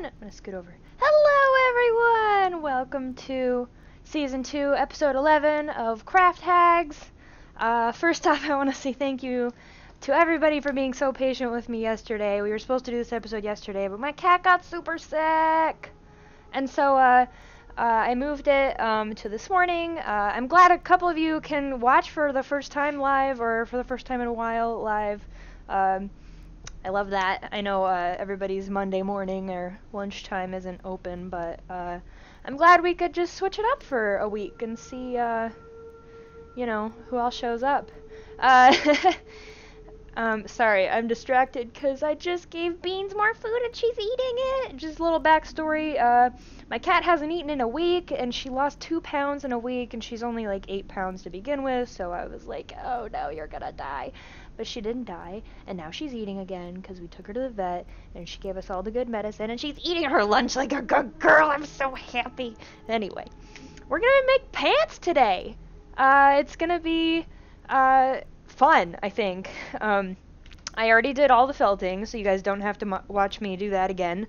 I'm gonna scoot over. Hello everyone! Welcome to Season 2, Episode 11 of Craft Hags. First off, I want to say thank you to everybody for being so patient with me yesterday. We were supposed to do this episode yesterday, but my cat got super sick! And so, I moved it to this morning. I'm glad a couple of you can watch for the first time live, or for the first time in a while live. I love that. I know everybody's Monday morning or lunchtime isn't open, but I'm glad we could just switch it up for a week and see, you know, who else shows up. Sorry, I'm distracted because I just gave Beans more food and she's eating it. Just a little backstory. My cat hasn't eaten in a week, and she lost 2 pounds in a week, and she's only like 8 pounds to begin with, so I was like, oh no, you're gonna die. But she didn't die, and now she's eating again because we took her to the vet, and she gave us all the good medicine, and she's eating her lunch like a good girl. I'm so happy. Anyway, we're gonna make pants today. It's gonna be fun, I think. I already did all the felting, so you guys don't have to watch me do that again.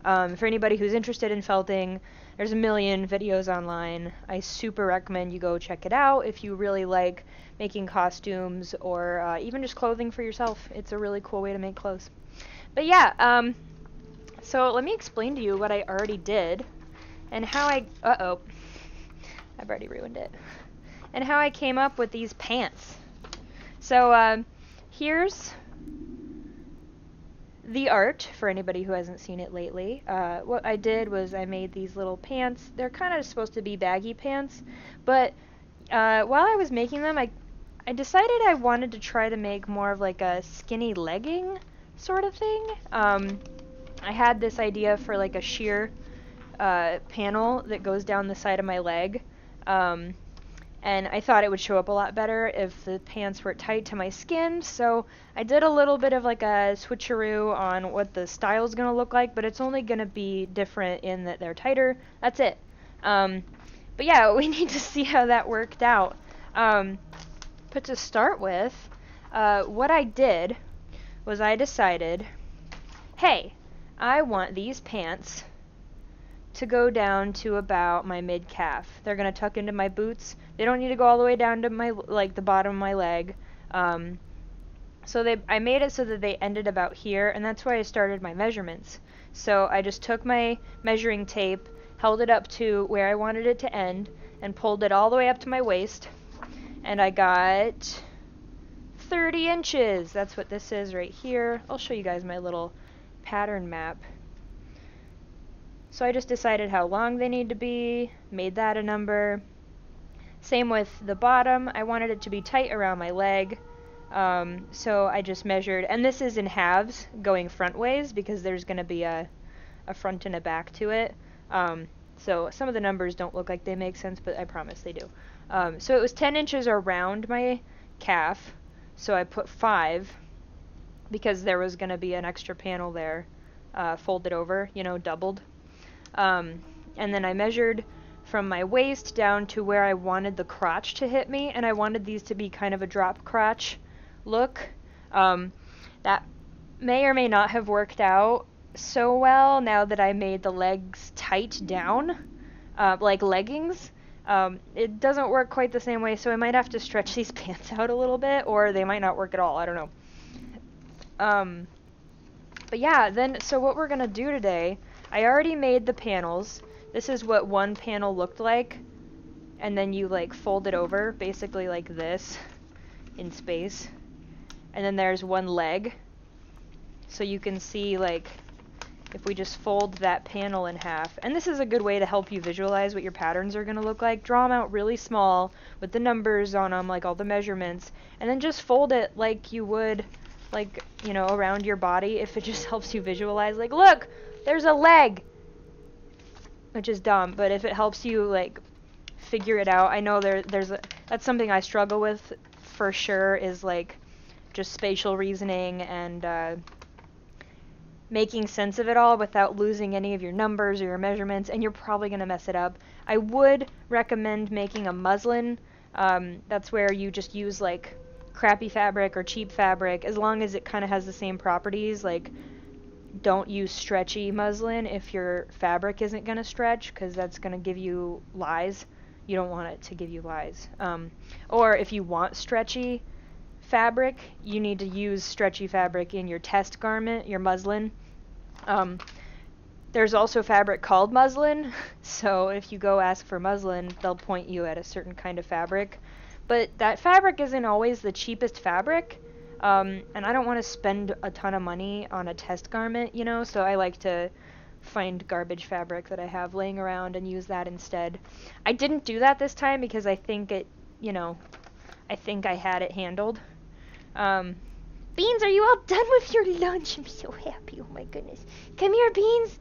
For anybody who's interested in felting, there's a million videos online. I super recommend you go check it out if you really like making costumes or even just clothing for yourself. It's a really cool way to make clothes. But yeah, so let me explain to you what I already did and how I've already ruined it. And how I came up with these pants. So here's the art for anybody who hasn't seen it lately. What I did was I made these little pants. They're kind of supposed to be baggy pants, but while I was making them, I decided I wanted to try to make more of like a skinny legging sort of thing. I had this idea for like a sheer panel that goes down the side of my leg. And I thought it would show up a lot better if the pants were tight to my skin, so I did a little bit of like a switcheroo on what the style's gonna look like, but it's only gonna be different in that they're tighter. That's it. But yeah, we need to see how that worked out. But to start with, what I did was I decided, hey, I want these pants to go down to about my mid-calf. They're gonna tuck into my boots. They don't need to go all the way down to my, like, the bottom of my leg. So I made it so that they ended about here, and that's why I started my measurements. So I just took my measuring tape, held it up to where I wanted it to end, and pulled it all the way up to my waist, and I got 30 inches. That's what this is right here. I'll show you guys my little pattern map. So I just decided how long they need to be, made that a number. Same with the bottom. I wanted it to be tight around my leg. So I just measured, and this is in halves going front ways because there's going to be a front and a back to it. So some of the numbers don't look like they make sense, but I promise they do. So it was 10 inches around my calf. So I put 5 because there was going to be an extra panel there, folded over, you know, doubled. And then I measured from my waist down to where I wanted the crotch to hit me, and I wanted these to be kind of a drop crotch look. That may or may not have worked out so well now that I made the legs tight down, like leggings. It doesn't work quite the same way, so I might have to stretch these pants out a little bit, or they might not work at all, I don't know. But yeah, then, so what we're gonna do today, I already made the panels. This is what one panel looked like, and then you like fold it over, basically like this, in space. And then there's one leg. So you can see, like, if we just fold that panel in half, and this is a good way to help you visualize what your patterns are going to look like. Draw them out really small with the numbers on them, like all the measurements, and then just fold it like you would, like, you know, around your body, if it just helps you visualize, like, look, there's a leg, which is dumb, but if it helps you, like, figure it out. I know that's something I struggle with for sure, is like just spatial reasoning and making sense of it all without losing any of your numbers or your measurements, and you're probably going to mess it up. I would recommend making a muslin. That's where you just use like crappy fabric or cheap fabric, as long as it kind of has the same properties. Like don't use stretchy muslin if your fabric isn't going to stretch, because that's going to give you lies. You don't want it to give you lies. Or if you want stretchy fabric, you need to use stretchy fabric in your test garment, your muslin. There's also fabric called muslin, so if you go ask for muslin, they'll point you at a certain kind of fabric. But that fabric isn't always the cheapest fabric, and I don't want to spend a ton of money on a test garment, you know, so I like to find garbage fabric that I have laying around and use that instead. I didn't do that this time because I think it, you know, I think I had it handled. Beans, are you all done with your lunch? I'm so happy. Oh my goodness. Come here, Beans.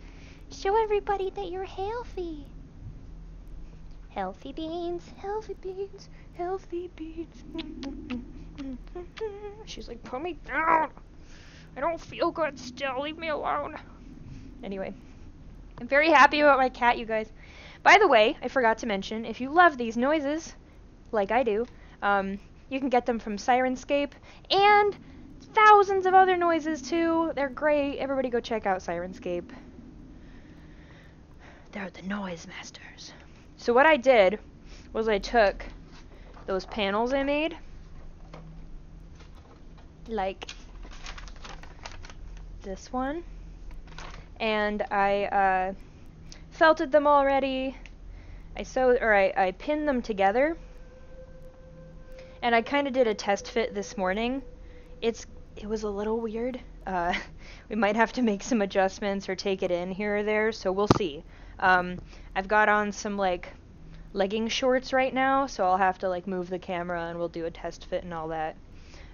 Show everybody that you're healthy. Healthy beans, healthy beans, healthy beans. She's like, put me down. I don't feel good still. Leave me alone. Anyway, I'm very happy about my cat, you guys. By the way, I forgot to mention, if you love these noises, like I do, you can get them from Sirenscape, and thousands of other noises too. They're great. Everybody go check out Sirenscape. They're the noise masters. So what I did was I took those panels I made, like this one, and I felted them already. I pinned them together, and I kind of did a test fit this morning. It was a little weird. We might have to make some adjustments or take it in here or there, so we'll see. I've got on some like legging shorts right now, so I'll have to like move the camera and we'll do a test fit and all that.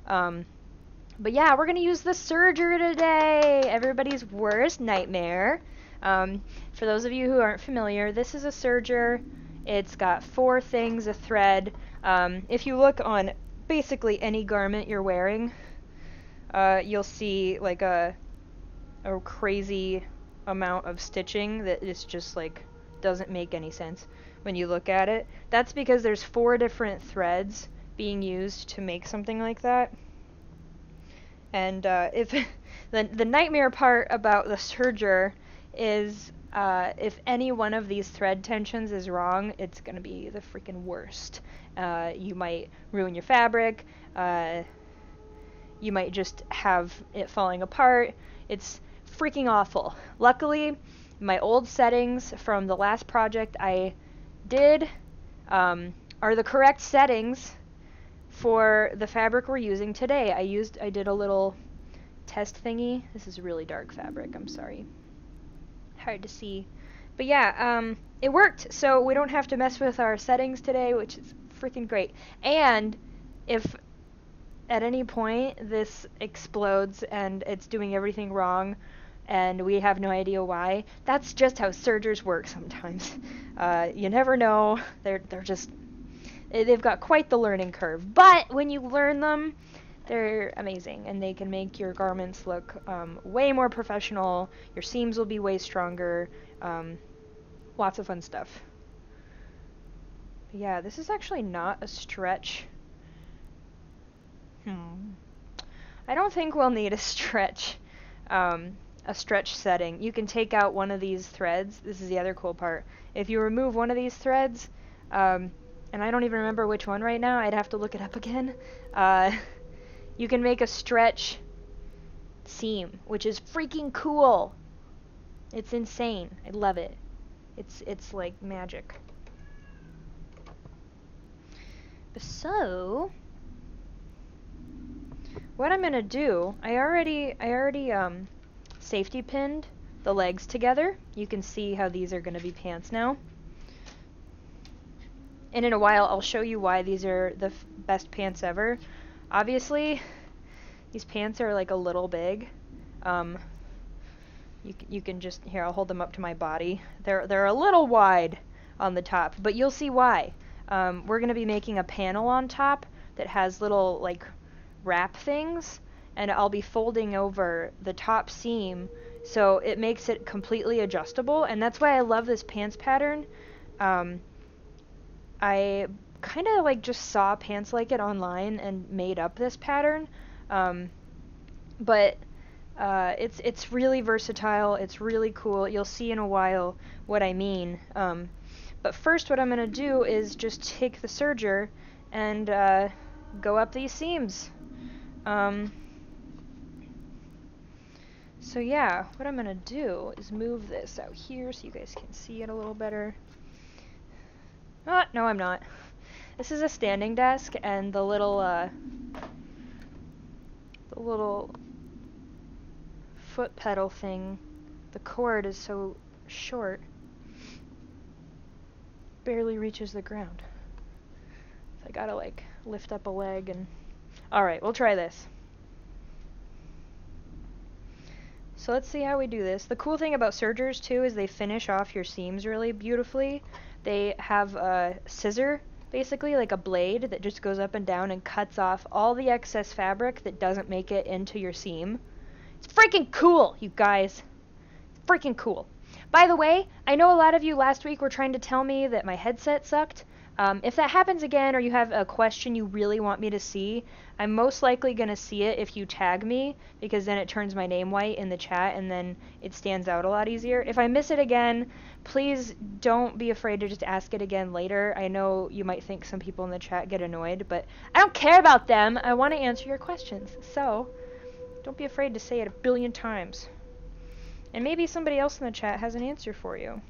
But yeah, we're gonna use the serger today, everybody's worst nightmare. For those of you who aren't familiar, this is a serger. It's got 4 things of thread. If you look on basically any garment you're wearing, you'll see like a crazy amount of stitching that is just like doesn't make any sense when you look at it. That's because there's 4 different threads being used to make something like that. And if the nightmare part about the serger is if any one of these thread tensions is wrong, it's gonna be the freaking worst. You might ruin your fabric. You might just have it falling apart. It's freaking awful. Luckily, my old settings from the last project I did are the correct settings for the fabric we're using today. I did a little test thingy. This is really dark fabric, I'm sorry. Hard to see. But yeah, it worked, so we don't have to mess with our settings today, which is freaking great. And if at any point this explodes and it's doing everything wrong and we have no idea why, that's just how sergers work sometimes. You never know. They're just, they've got quite the learning curve. But when you learn them, they're amazing, and they can make your garments look way more professional. Your seams will be way stronger. Lots of fun stuff. But yeah, this is actually not a stretch. I don't think we'll need a stretch setting. You can take out one of these threads. This is the other cool part. If you remove one of these threads, and I don't even remember which one right now, I'd have to look it up again. You can make a stretch seam, which is freaking cool. It's insane. I love it. It's like magic. So what I'm gonna do, I already safety pinned the legs together. You can see how these are gonna be pants now. And in a while I'll show you why these are the best pants ever. Obviously, these pants are like a little big. You can just, here, I'll hold them up to my body. They're a little wide on the top, but you'll see why. We're gonna be making a panel on top that has little like wrap things, and I'll be folding over the top seam so it makes it completely adjustable, and that's why I love this pants pattern. I kind of like just saw pants like it online and made up this pattern, but It's really versatile. It's really cool. You'll see in a while what I mean. But first, what I'm gonna do is just take the serger and go up these seams. So yeah, what I'm gonna do is move this out here so you guys can see it a little better. Oh, no, I'm not. This is a standing desk, and the little foot pedal thing, the cord is so short, barely reaches the ground. So I gotta like lift up a leg and... Alright, we'll try this. So let's see how we do this. The cool thing about sergers too is they finish off your seams really beautifully. They have a scissor, basically like a blade that just goes up and down and cuts off all the excess fabric that doesn't make it into your seam. It's freaking cool, you guys. It's freaking cool. By the way, I know a lot of you last week were trying to tell me that my headset sucked. If that happens again, or you have a question you really want me to see, I'm most likely going to see it if you tag me, because then it turns my name white in the chat, and then it stands out a lot easier. If I miss it again, please don't be afraid to just ask it again later. I know you might think some people in the chat get annoyed, but I don't care about them. I want to answer your questions, so don't be afraid to say it a billion times. And maybe somebody else in the chat has an answer for you.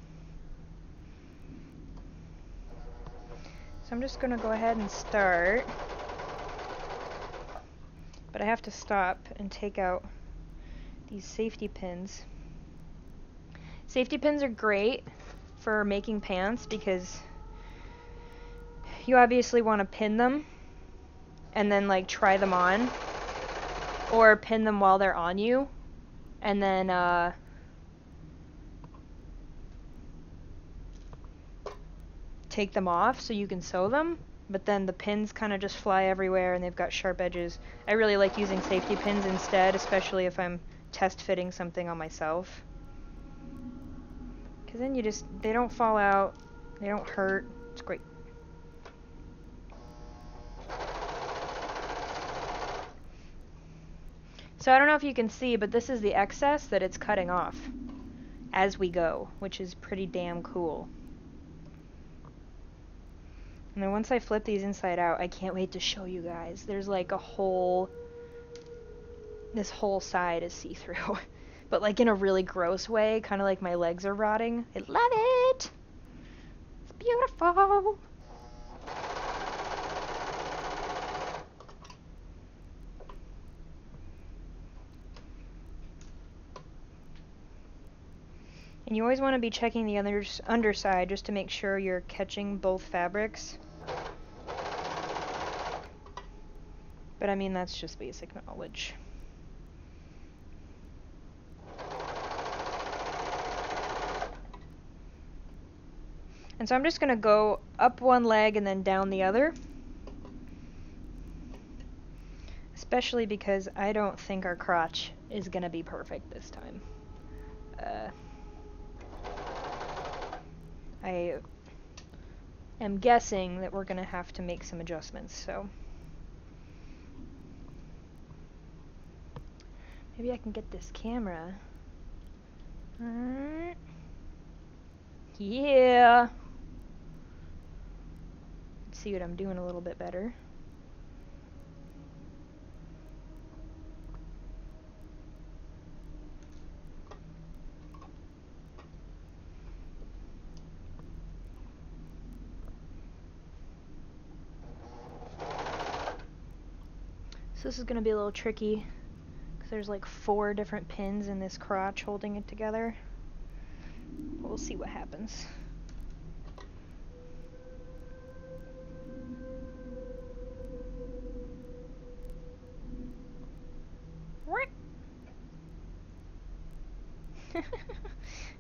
So I'm just going to go ahead and start, but I have to stop and take out these safety pins. Safety pins are great for making pants because you obviously want to pin them and then like try them on, or pin them while they're on you and then take them off so you can sew them, but then the pins kind of just fly everywhere and they've got sharp edges. I really like using safety pins instead, especially if I'm test fitting something on myself, because then they don't fall out, they don't hurt. It's great. So I don't know if you can see, but this is the excess that it's cutting off as we go, which is pretty damn cool. And then once I flip these inside out, I can't wait to show you guys. There's like this whole side is see-through. But like in a really gross way, kind of like my legs are rotting. I love it! It's beautiful! And you always want to be checking the underside just to make sure you're catching both fabrics. But I mean, that's just basic knowledge. And so I'm just going to go up one leg and then down the other. Especially because I don't think our crotch is going to be perfect this time. I am guessing that we're going to have to make some adjustments, so... Maybe I can get this camera. Yeah! Let's see what I'm doing a little bit better. So this is going to be a little tricky, because there's like 4 different pins in this crotch holding it together. We'll see what happens.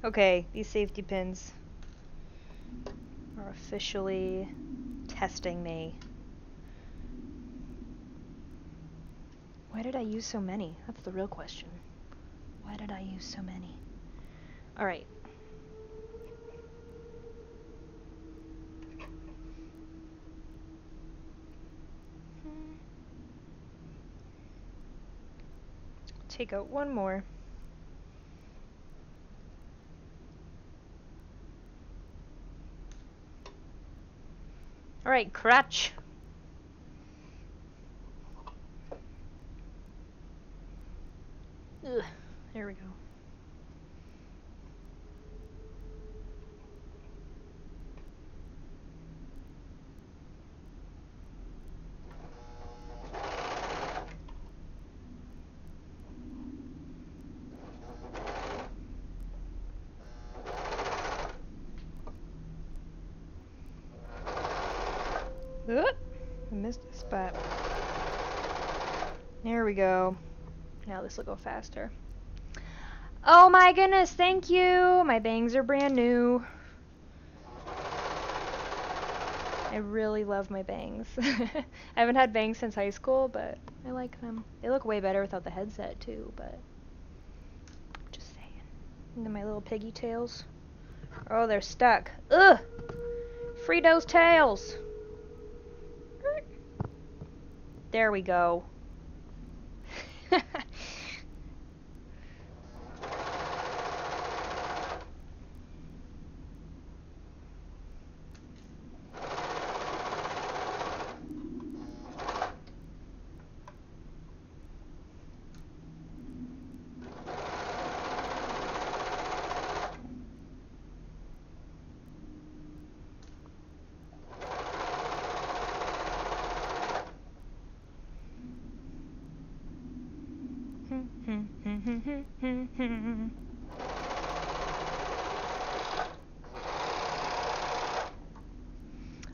Okay, these safety pins are officially testing me. Why did I use so many? That's the real question. Why did I use so many? Alright. take out one more. Alright, crotch. Ugh, there we go. I missed a spot. There we go. Now this will go faster. Oh my goodness, thank you! My bangs are brand new. I really love my bangs. I haven't had bangs since high school, but I like them. They look way better without the headset too, but just saying. And then my little piggy tails. Oh, they're stuck. Ugh! Free those tails! There we go.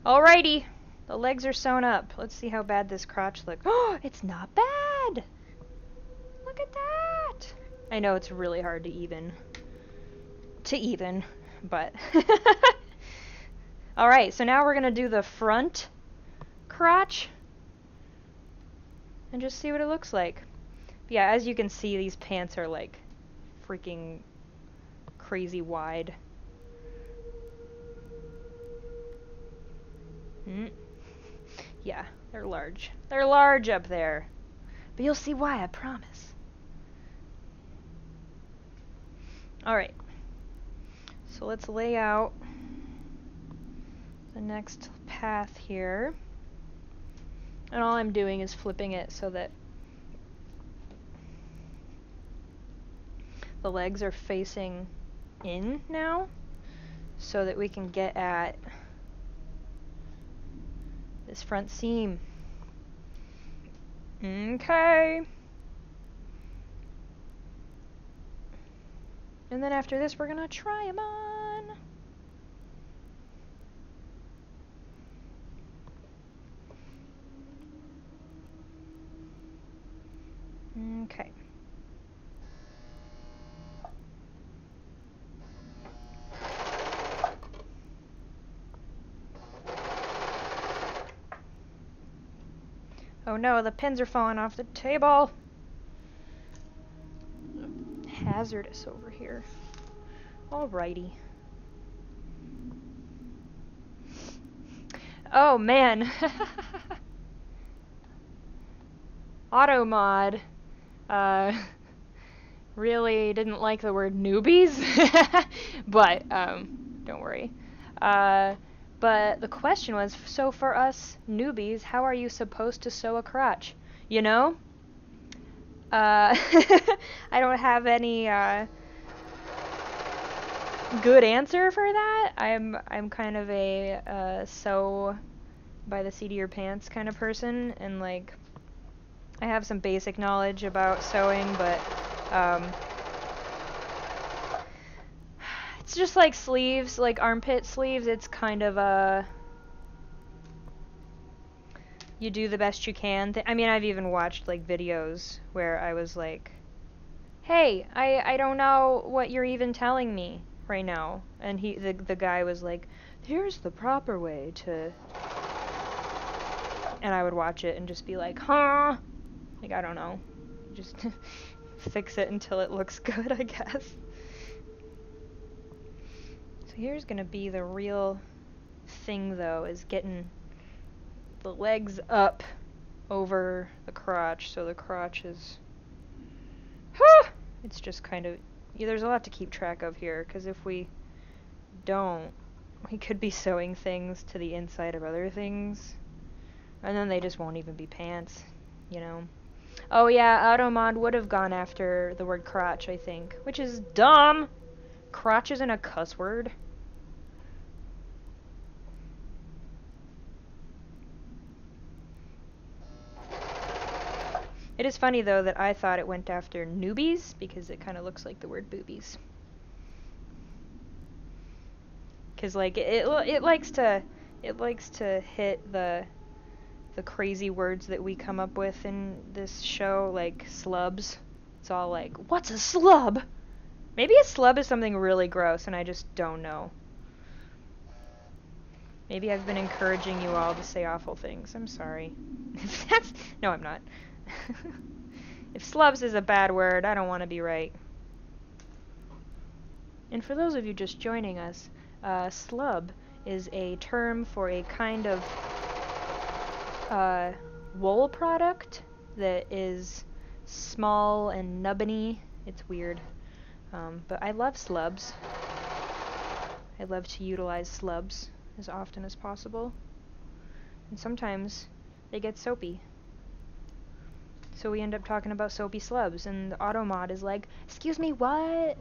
Alrighty, the legs are sewn up. Let's see how bad this crotch looks. Oh, it's not bad! Look at that! I know it's really hard to even, but... Alright, so now we're gonna do the front crotch and just see what it looks like. Yeah, as you can see, these pants are like freaking crazy wide. Yeah, they're large. They're large up there. But you'll see why, I promise. Alright. So let's lay out the next path here. And all I'm doing is flipping it so that the legs are facing in now, so that we can get at this front seam. Okay. And then after this, we're gonna try them on. Okay. Oh no, the pins are falling off the table. Hazardous over here. Alrighty. Oh man. Auto mod really didn't like the word newbies, but don't worry. But the question was, so for us newbies, how are you supposed to sew a crotch? You know? I don't have any good answer for that. I'm kind of a sew by the seat of your pants kind of person, and like I have some basic knowledge about sewing, but it's just like sleeves, like armpit sleeves. It's kind of you do the best you can. I mean, I've even watched like videos where I was like, hey, I don't know what you're even telling me right now. And the guy was like, here's the proper way to... And I would watch it and just be like, huh? Like, I don't know. Just fix it until it looks good, I guess. So here's gonna be the real thing, though, is getting the legs up over the crotch, so the crotch is It's just kind of, yeah, there's a lot to keep track of here, because if we don't, we could be sewing things to the inside of other things, and then they just won't even be pants, you know. Oh yeah, AutoMod would have gone after the word crotch, I think, which is dumb. Crotch isn't a cuss word. It is funny though that I thought it went after newbies because it kind of looks like the word boobies. Cause like it likes to hit the crazy words that we come up with in this show, like slubs. It's all like, what's a slub? Maybe a slub is something really gross and I just don't know. Maybe I've been encouraging you all to say awful things. I'm sorry. No, I'm not. If slubs is a bad word, I don't want to be right. And for those of you just joining us, slub is a term for a kind of wool product that is small and nubbiny. It's weird. But I love slubs. I love to utilize slubs as often as possible. And sometimes they get soapy. So we end up talking about soapy slubs, and the AutoMod is like, excuse me, what?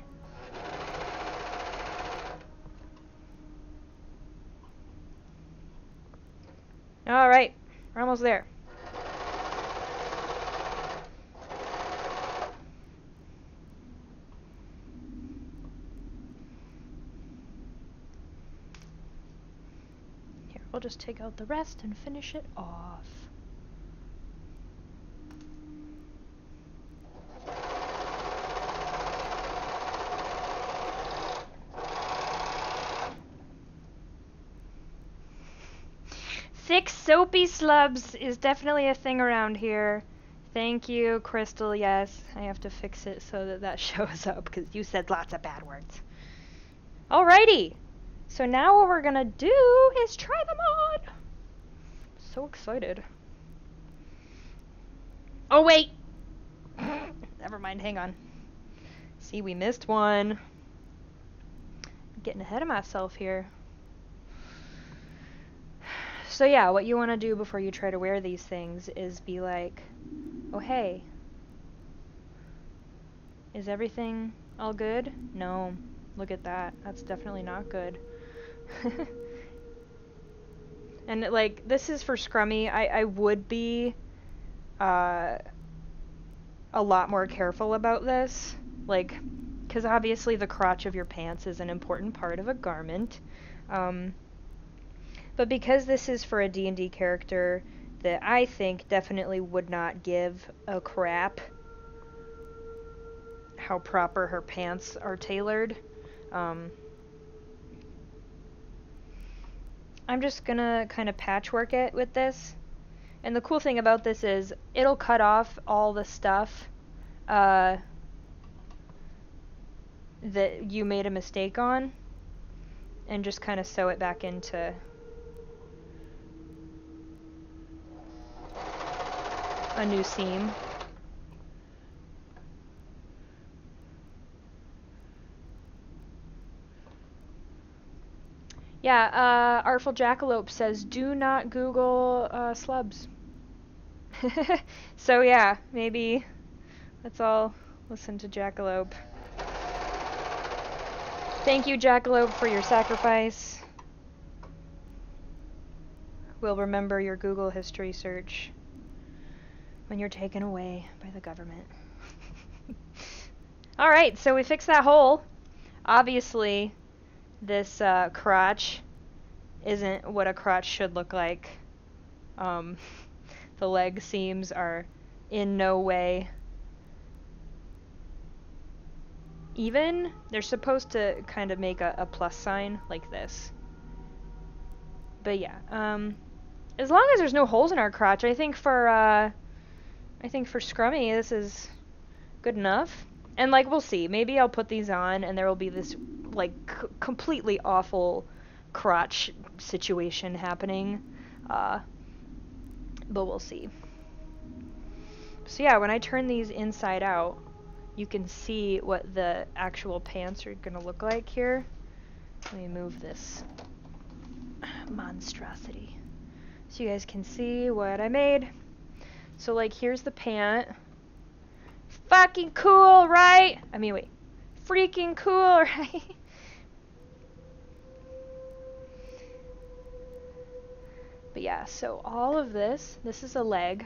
Alright, we're almost there. Here, we'll just take out the rest and finish it off. Thick soapy slubs is definitely a thing around here. Thank you, Crystal. Yes, I have to fix it so that that shows up because you said lots of bad words. Alrighty. So now what we're gonna do is try them on. So excited. Oh wait. Never mind, hang on. See, we missed one. I'm getting ahead of myself here. So yeah, what you want to do before you try to wear these things is be like, oh hey, is everything all good? No, look at that. That's definitely not good. And like, this is for scrummy. I would be a lot more careful about this. Like, because obviously the crotch of your pants is an important part of a garment. But because this is for a D&D character that I think definitely would not give a crap how proper her pants are tailored, I'm just gonna kind of patchwork it with this. And the cool thing about this is it'll cut off all the stuff that you made a mistake on and just kind of sew it back into a new seam. Yeah, Artful Jackalope says, do not Google slubs. So yeah, maybe let's all listen to Jackalope. Thank you, Jackalope, for your sacrifice. We'll remember your Google history search when you're taken away by the government. Alright, so we fixed that hole. Obviously, this crotch isn't what a crotch should look like. The leg seams are in no way even. They're supposed to kind of make a plus sign like this. But yeah, as long as there's no holes in our crotch, I think for scrummy this is good enough. And like, we'll see. Maybe I'll put these on and there will be this like completely awful crotch situation happening. But we'll see. So yeah, when I turn these inside out, you can see what the actual pants are gonna look like here. Let me move this monstrosity so you guys can see what I made. So like here's the pant. Fucking cool, right? I mean, wait. Freaking cool, right? But yeah, so all of this is a leg.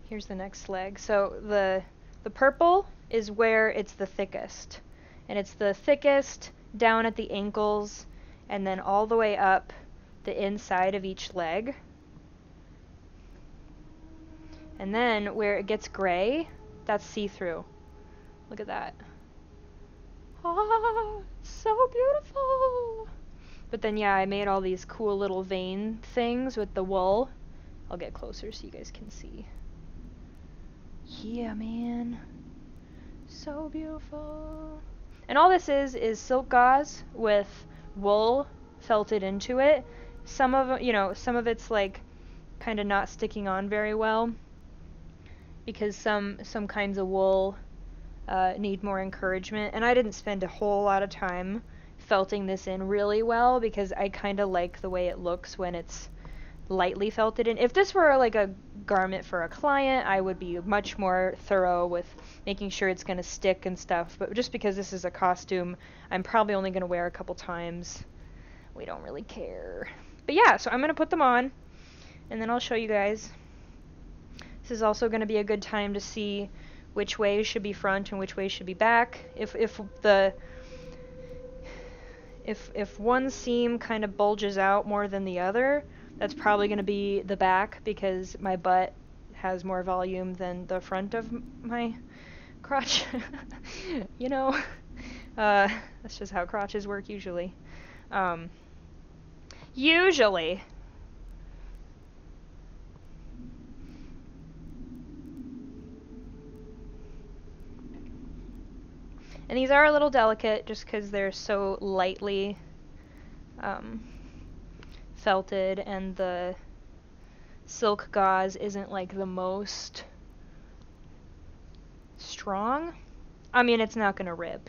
Here's the next leg. So the purple is where it's the thickest. And it's the thickest down at the ankles and then all the way up the inside of each leg. And then where it gets gray, that's see-through. Look at that. Ah, so beautiful. But then yeah, I made all these cool little vein things with the wool. I'll get closer so you guys can see. Yeah, man. So beautiful. And all this is silk gauze with wool felted into it. Some of it's like kind of not sticking on very well because some kinds of wool need more encouragement. And I didn't spend a whole lot of time felting this in really well because I kind of like the way it looks when it's lightly felted in. If this were like a garment for a client, I would be much more thorough with making sure it's going to stick and stuff. But just because this is a costume, I'm probably only going to wear a couple times. We don't really care. But yeah, so I'm going to put them on and then I'll show you guys. This is also going to be a good time to see which way should be front and which way should be back. If one seam kind of bulges out more than the other, that's probably going to be the back because my butt has more volume than the front of my crotch. You know, that's just how crotches work usually. Usually. And these are a little delicate just because they're so lightly felted and the silk gauze isn't like the most strong. I mean, it's not gonna rip.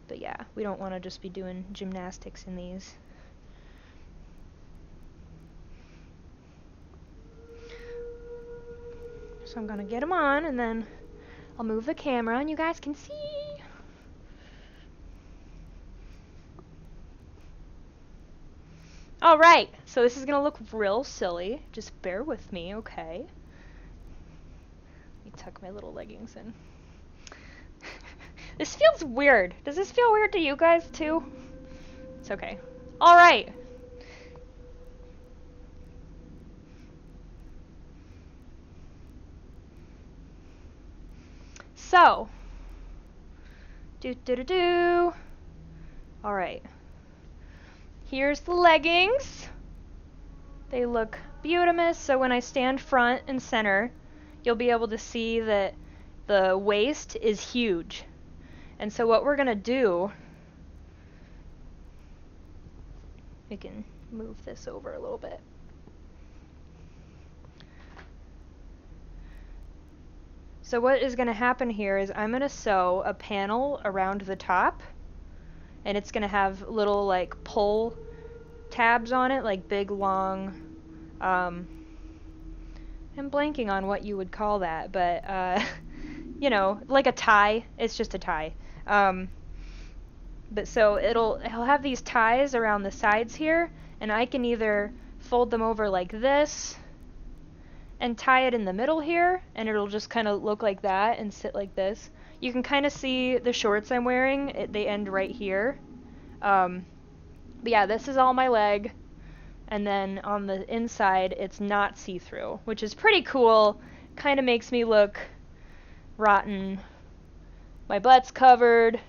But yeah, we don't want to just be doing gymnastics in these. So I'm gonna get them on and then I'll move the camera and you guys can see. Alright, so this is gonna look real silly. Just bear with me, okay? Let me tuck my little leggings in. This feels weird. Does this feel weird to you guys too? It's okay. Alright. So. Alright. Here's the leggings. They look beautimous. So when I stand front and center, you'll be able to see that the waist is huge. And so what we're going to do, we can move this over a little bit. So what is going to happen here is I'm going to sew a panel around the top. And it's going to have little like pull tabs on it, like big long, I'm blanking on what you would call that, but you know, like a tie. It's just a tie. But so it'll have these ties around the sides here, and I can either fold them over like this and tie it in the middle here, and it'll just kind of look like that and sit like this. You can kind of see the shorts I'm wearing. They end right here. But yeah, this is all my leg. And then on the inside, it's not see-through, which is pretty cool. Kind of makes me look rotten. My butt's covered.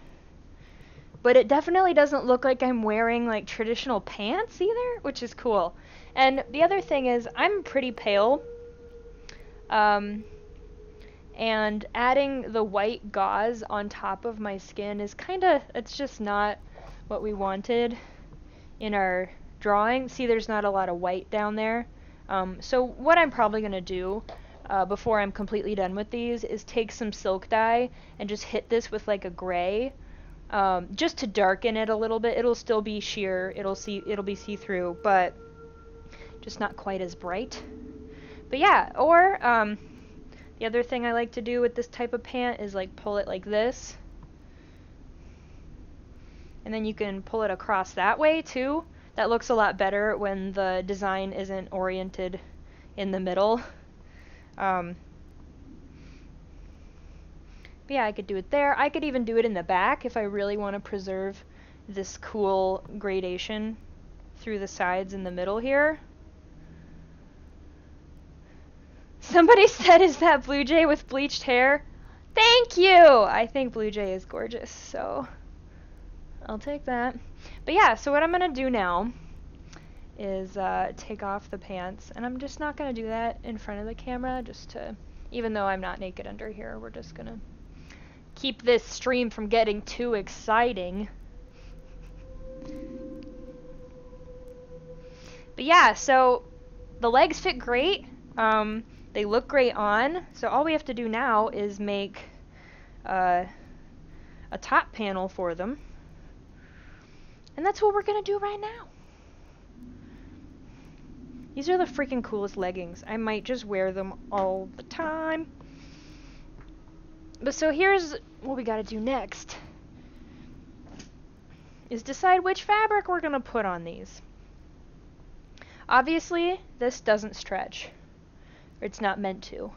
But it definitely doesn't look like I'm wearing like traditional pants either, which is cool. And the other thing is, I'm pretty pale. And adding the white gauze on top of my skin is it's just not what we wanted in our drawing. See, there's not a lot of white down there. So what I'm probably going to do before I'm completely done with these is take some silk dye and just hit this with like a gray, just to darken it a little bit. It'll still be sheer, it'll be see-through, but just not quite as bright. But yeah, or the other thing I like to do with this type of pant is like pull it like this. And then you can pull it across that way too. That looks a lot better when the design isn't oriented in the middle. But yeah, I could do it there. I could even do it in the back if I really want to preserve this cool gradation through the sides in the middle here. Somebody said, is that Blue Jay with bleached hair? Thank you! I think Blue Jay is gorgeous, so I'll take that. But yeah, so what I'm going to do now is take off the pants, and I'm just not going to do that in front of the camera, just to, even though I'm not naked under here, we're just going to keep this stream from getting too exciting. But yeah, so the legs fit great. They look great on, so all we have to do now is make a top panel for them. And that's what we're gonna do right now. These are the freaking coolest leggings. I might just wear them all the time. But so here's what we gotta do next. Is decide which fabric we're gonna put on these. Obviously, this doesn't stretch. It's not meant to.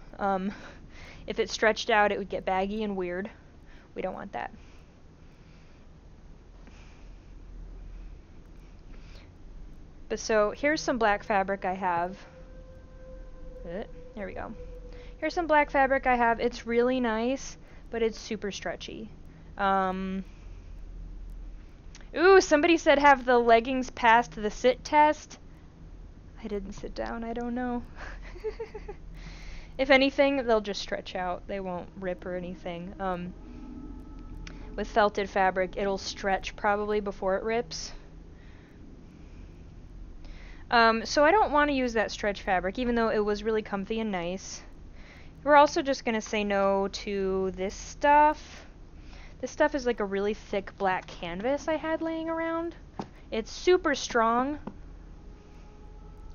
If it stretched out, it would get baggy and weird. We don't want that. But so here's some black fabric I have. There we go. Here's some black fabric I have. It's really nice, but it's super stretchy. Ooh, somebody said have the leggings passed the sit test. I didn't sit down, I don't know. If anything, they'll just stretch out. They won't rip or anything. With felted fabric, it'll stretch probably before it rips. So I don't want to use that stretch fabric, even though it was really comfy and nice. We're also just going to say no to this stuff. This stuff is like a really thick black canvas I had laying around. It's super strong,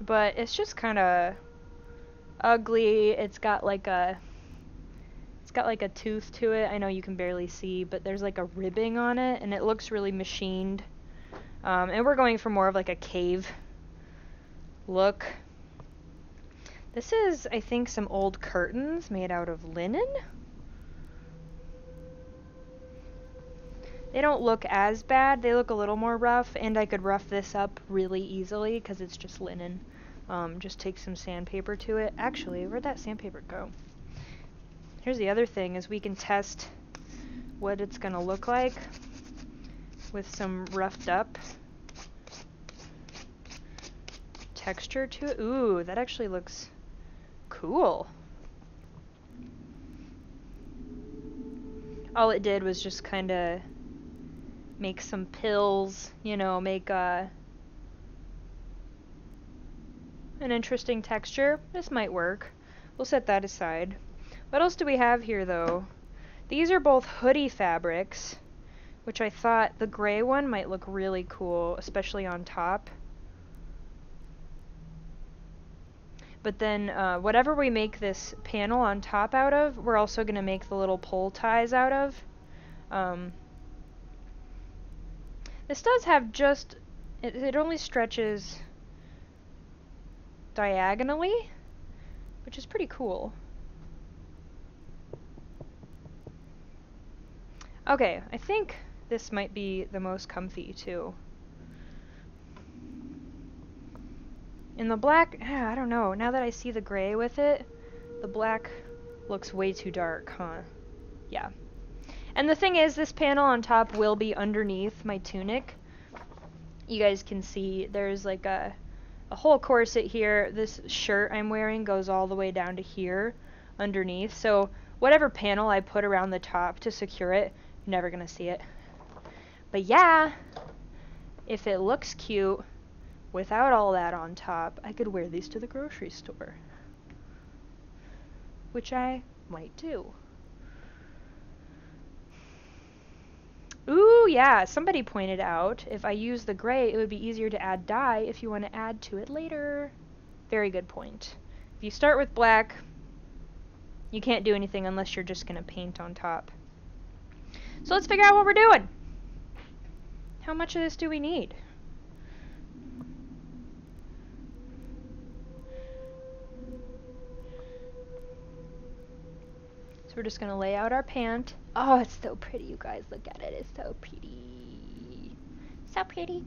but it's just kind of ugly. It's got like a tooth to it. I know you can barely see, but there's like a ribbing on it, and it looks really machined. And we're going for more of like a cave look. This is, I think, some old curtains made out of linen. They don't look as bad. They look a little more rough, and I could rough this up really easily because it's just linen. Just take some sandpaper to it. Actually, where'd that sandpaper go? Here's the other thing, is we can test what it's gonna look like with some roughed up texture to it. Ooh, that actually looks cool. All it did was just kind of make some pills, you know, make an interesting texture. This might work. We'll set that aside. What else do we have here, though? These are both hoodie fabrics, which I thought the gray one might look really cool, especially on top. But then whatever we make this panel on top out of, we're also going to make the little pole ties out of. This does have just, it only stretches diagonally, which is pretty cool. Okay, I think this might be the most comfy too. In the black, I don't know, now that I see the gray with it, the black looks way too dark, huh? Yeah. And the thing is, this panel on top will be underneath my tunic. You guys can see there's like a whole corset here. This shirt I'm wearing goes all the way down to here underneath. So whatever panel I put around the top to secure it, you're never gonna see it. But yeah, if it looks cute without all that on top, I could wear these to the grocery store. which I might do. Ooh, yeah, somebody pointed out if I use the gray, it would be easier to add dye if you want to add to it later. Very good point. If you start with black, you can't do anything unless you're just going to paint on top. So let's figure out what we're doing. How much of this do we need? So we're just going to lay out our pant. Oh, it's so pretty, you guys. Look at it. It's so pretty. So pretty.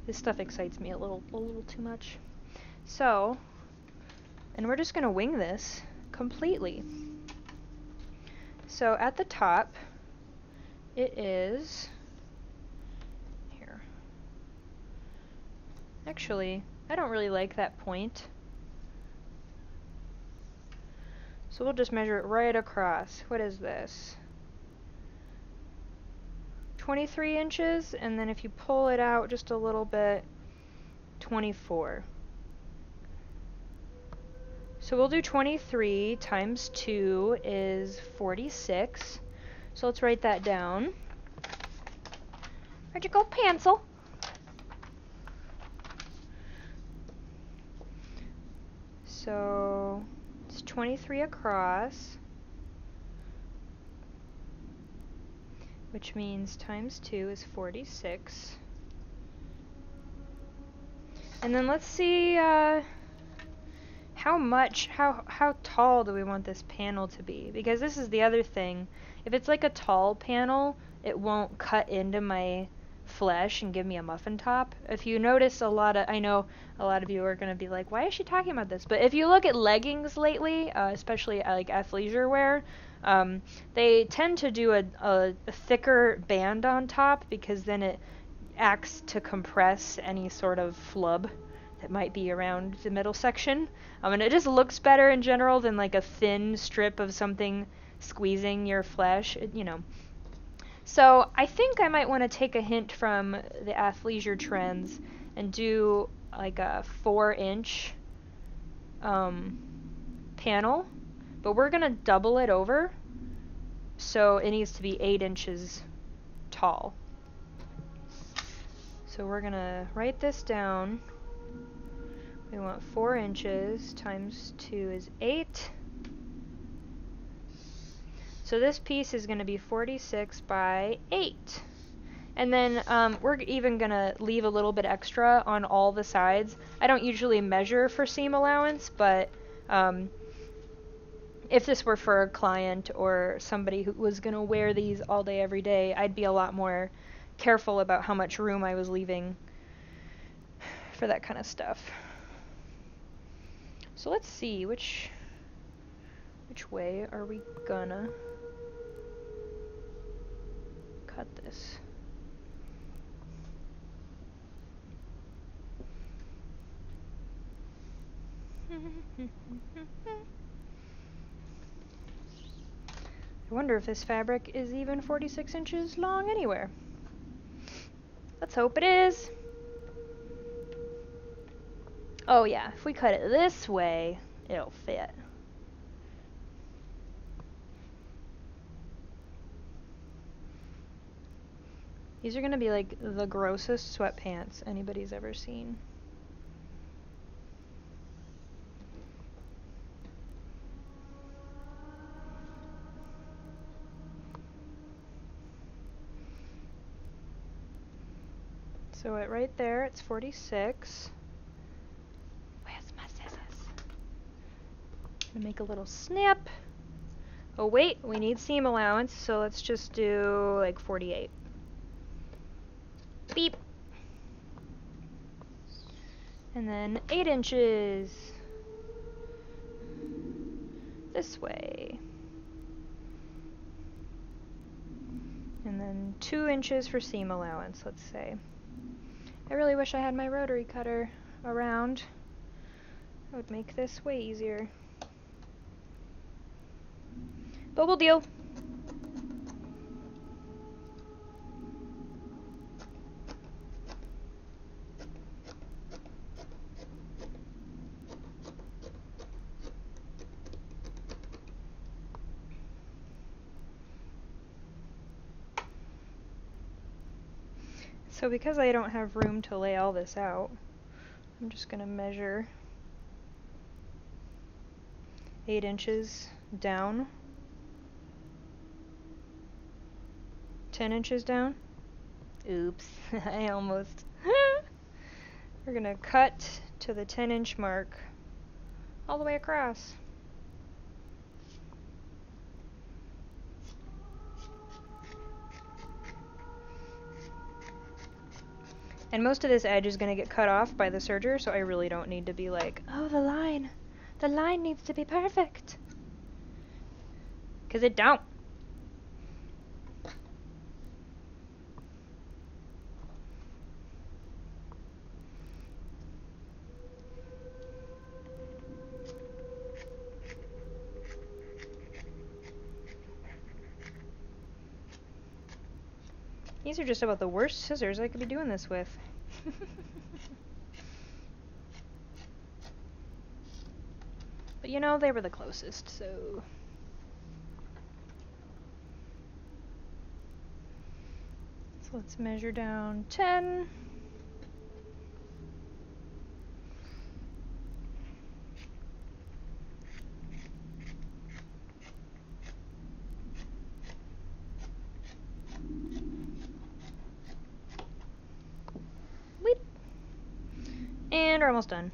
This stuff excites me a little too much. So, and we're just going to wing this completely. So at the top, it is here. Actually, I don't really like that point. So we'll just measure it right across. What is this? 23 inches, and then if you pull it out just a little bit, 24. So we'll do 23 times 2 is 46. So let's write that down. Where'd you go, pencil? So it's 23 across, which means times 2 is 46. And then let's see how tall do we want this panel to be? Because this is the other thing. If it's like a tall panel, it won't cut into my flesh and give me a muffin top. If you notice I know a lot of you are going to be like, why is she talking about this? But if you look at leggings lately, especially like athleisure wear, they tend to do a thicker band on top because then it acts to compress any sort of flub that might be around the middle section. And it just looks better in general than like a thin strip of something squeezing your flesh, you know. So I think I might want to take a hint from the athleisure trends and do like a 4-inch panel, but we're going to double it over, so it needs to be 8 inches tall. So we're going to write this down. We want 4 inches times 2 is 8. So this piece is going to be 46 by 8. And then we're even going to leave a little bit extra on all the sides. I don't usually measure for seam allowance, but if this were for a client or somebody who was going to wear these all day, every day, I'd be a lot more careful about how much room I was leaving for that kind of stuff. So let's see, which way are we gonna cut this? I wonder if this fabric is even 46 inches long anywhere. Let's hope it is. Oh yeah, if we cut it this way, it'll fit. These are gonna be like the grossest sweatpants anybody's ever seen. So right there, it's 46. Where's my scissors? I'm gonna make a little snip. Oh wait, we need seam allowance, so let's just do like 48. Beep. And then 8 inches this way. And then 2 inches for seam allowance, let's say. I really wish I had my rotary cutter around. That would make this way easier. But we'll deal. So because I don't have room to lay all this out, I'm just going to measure 8 inches down, 10 inches down. Oops, I almost. We're going to cut to the 10-inch mark all the way across. And most of this edge is going to get cut off by the serger, so I really don't need to be like, oh, the line needs to be perfect. 'Cause it don't. These are just about the worst scissors I could be doing this with. But you know, they were the closest, so... So let's measure down 10. Weep. And we're almost done.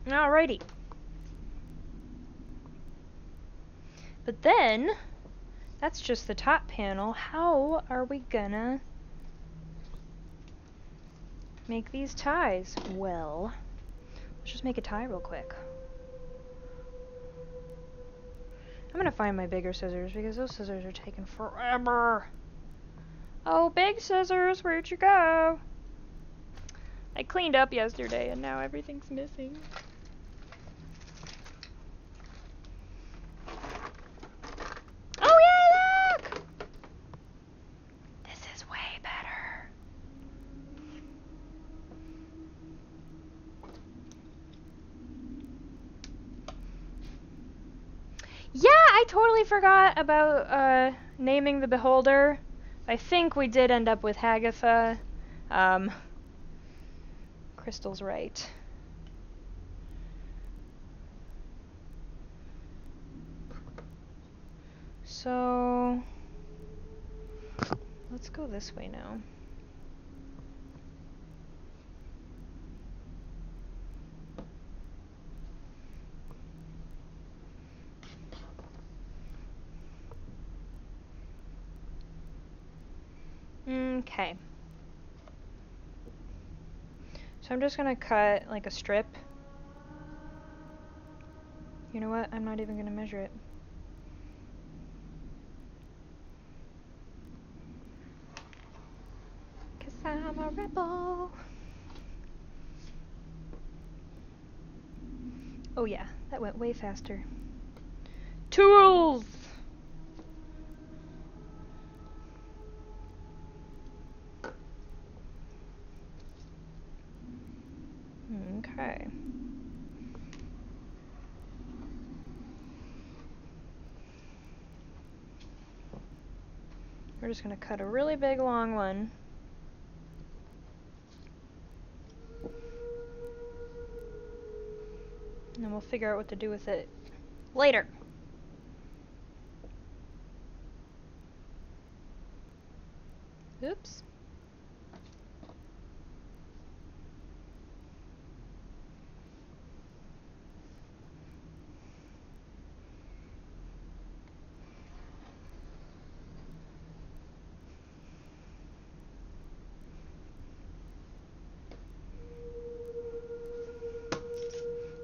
Alrighty. But then, that's just the top panel. How are we gonna make these ties? Well, let's just make a tie real quick. I'm gonna find my bigger scissors because those scissors are taking forever. Oh, big scissors, where'd you go? I cleaned up yesterday and now everything's missing. Oh yay, look! This is way better. Yeah, I totally forgot about naming the beholder. I think we did end up with Hagatha. Crystal's right. So let's go this way now. Okay. So I'm just gonna cut like a strip. You know what? I'm not even gonna measure it. Cause I'm a rebel. Oh yeah, that went way faster. Tools! Okay. We're just going to cut a really big long one. And then we'll figure out what to do with it later. Oops.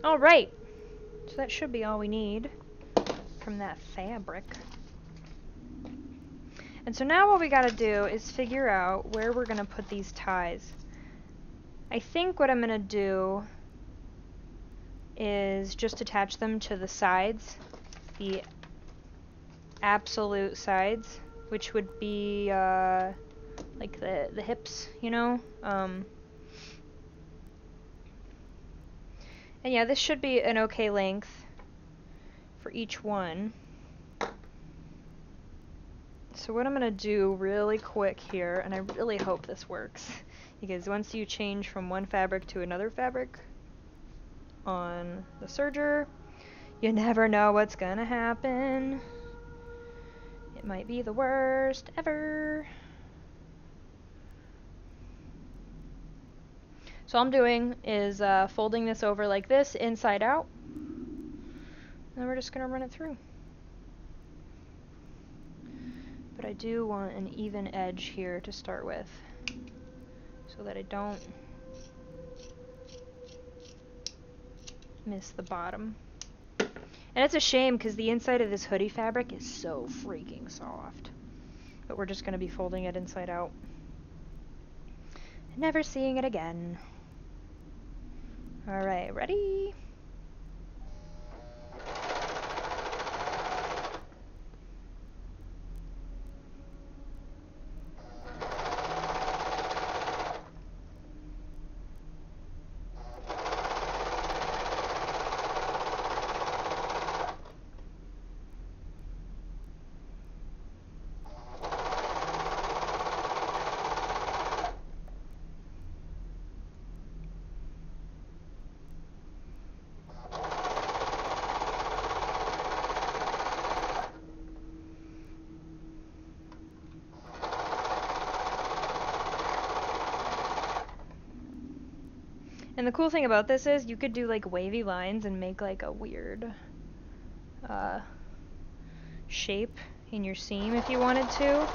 All right, so that should be all we need from that fabric. And so now what we gotta do is figure out where we're gonna put these ties. I think what I'm gonna do is just attach them to the sides, the absolute sides. which would be like the hips, you know? And yeah, this should be an okay length for each one. So what I'm gonna do really quick here, and I really hope this works, because once you change from one fabric to another fabric on the serger, you never know what's gonna happen. It might be the worst ever. So all I'm doing is folding this over like this, inside out, and then we're just gonna run it through. But I do want an even edge here to start with, so that I don't miss the bottom. And it's a shame because the inside of this hoodie fabric is so freaking soft. But we're just going to be folding it inside out. Never seeing it again. Alright, ready? And the cool thing about this is you could do like wavy lines and make like a weird shape in your seam if you wanted to.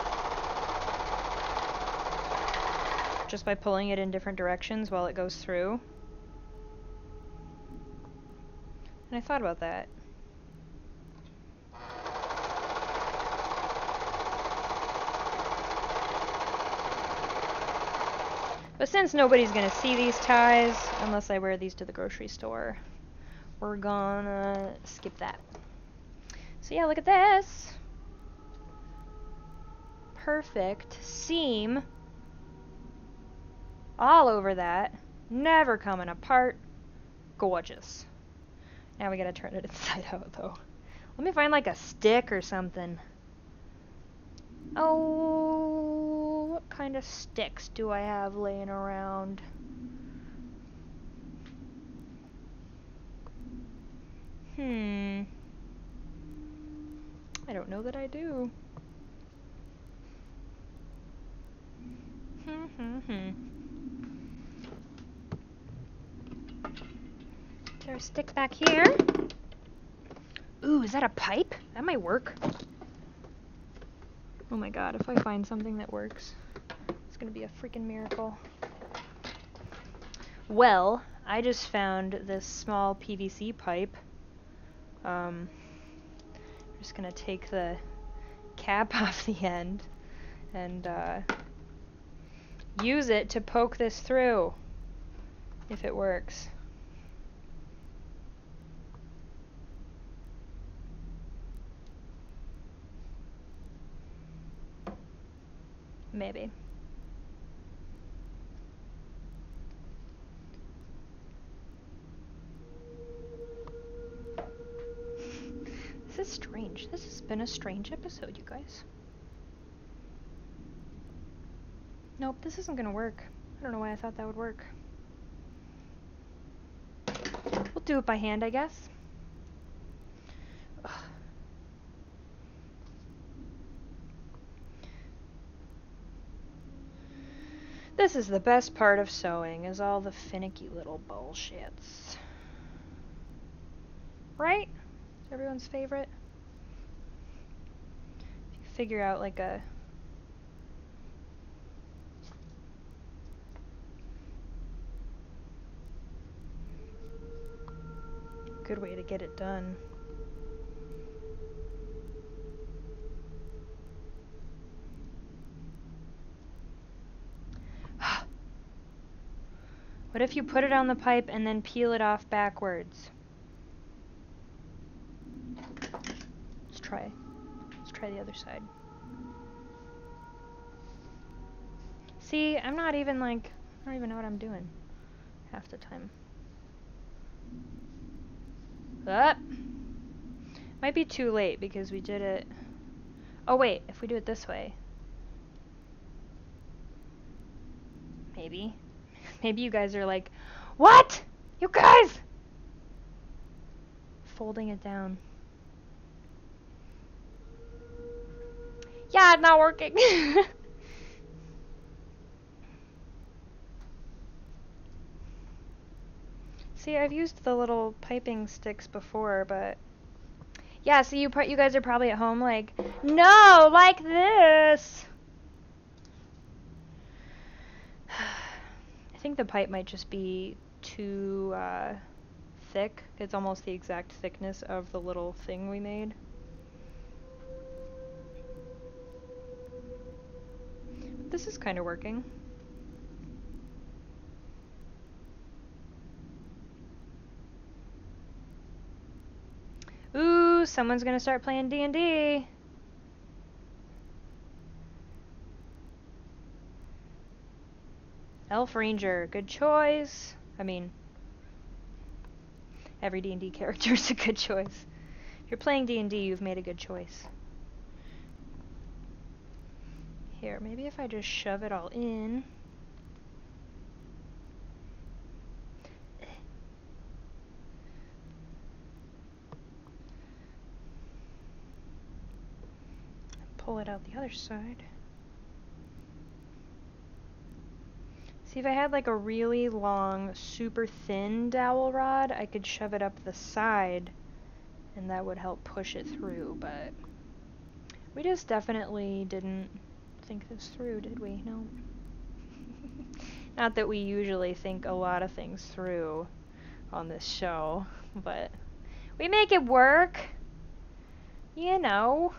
Just by pulling it in different directions while it goes through. And I thought about that. But since nobody's gonna see these ties, unless I wear these to the grocery store, we're gonna skip that. So yeah, look at this. Perfect seam all over that, never coming apart. Gorgeous. Now we gotta turn it inside out though. Let me find like a stick or something. Oh, what kind of sticks do I have laying around? I don't know that I do. Is there a stick back here? Ooh, is that a pipe? That might work. Oh my god, if I find something that works, it's gonna be a freaking miracle. Well, I just found this small PVC pipe. I'm just gonna take the cap off the end and use it to poke this through, if it works. Maybe. This is strange. This has been a strange episode, you guys. Nope, this isn't gonna work. I don't know why I thought that would work. We'll do it by hand, I guess. Ugh. This is the best part of sewing, is all the finicky little bullshits. Right? It's everyone's favorite. If you figure out like a good way to get it done. What if you put it on the pipe and then peel it off backwards? Let's try the other side. See, I'm not even like, I don't even know what I'm doing half the time. Up. Might be too late because we did it. Oh wait, if we do it this way. Maybe. Maybe you guys are like, what? You guys! Folding it down. Yeah, it's not working. See, I've used the little piping sticks before, but yeah, so you guys are probably at home like, no, like this. I think the pipe might just be too thick. It's almost the exact thickness of the little thing we made. This is kind of working. Ooh, someone's gonna start playing D&D. Elf Ranger, good choice. I mean, every D&D character is a good choice. If you're playing D&D, you've made a good choice. Here, maybe if I just shove it all in. Pull it out the other side. See, if I had like a really long, super thin dowel rod, I could shove it up the side and that would help push it through, but we just definitely didn't think this through, did we? No. Not that we usually think a lot of things through on this show, but we make it work. You know.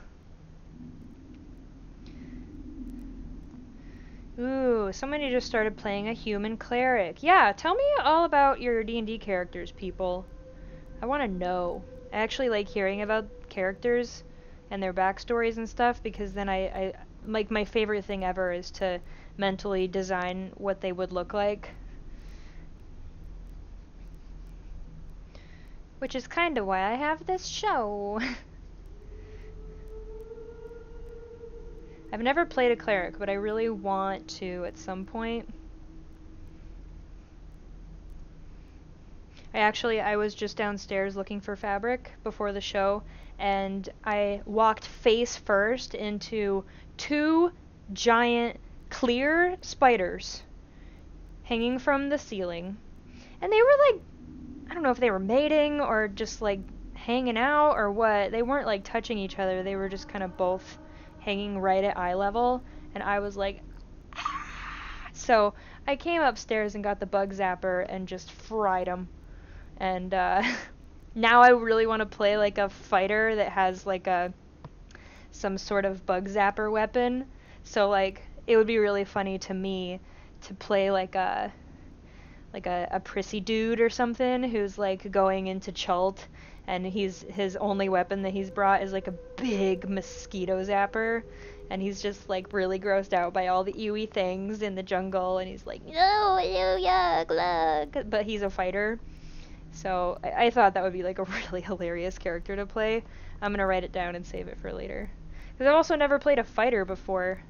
Ooh, somebody just started playing a human cleric. Yeah, tell me all about your D&D characters, people. I want to know. I actually like hearing about characters and their backstories and stuff, because then I like, my favorite thing ever is to mentally design what they would look like. Which is kind of why I have this show. I've never played a cleric, but I really want to at some point. I was just downstairs looking for fabric before the show, and I walked face first into 2 giant clear spiders hanging from the ceiling. And they were like, I don't know if they were mating or just like hanging out or what. They weren't like touching each other. They were just kind of both hanging right at eye level, and I was like, ah! So I came upstairs and got the bug zapper and just fried them. And now I really want to play like a fighter that has like some sort of bug zapper weapon. So like it would be really funny to me to play like a prissy dude or something who's like going into Chult, and his only weapon that he's brought is like a big mosquito zapper, and he's just like really grossed out by all the ewy things in the jungle, and he's like, no, ew, yuck, look. But he's a fighter. So I thought that would be like a really hilarious character to play. I'm gonna write it down and save it for later, because I've also never played a fighter before.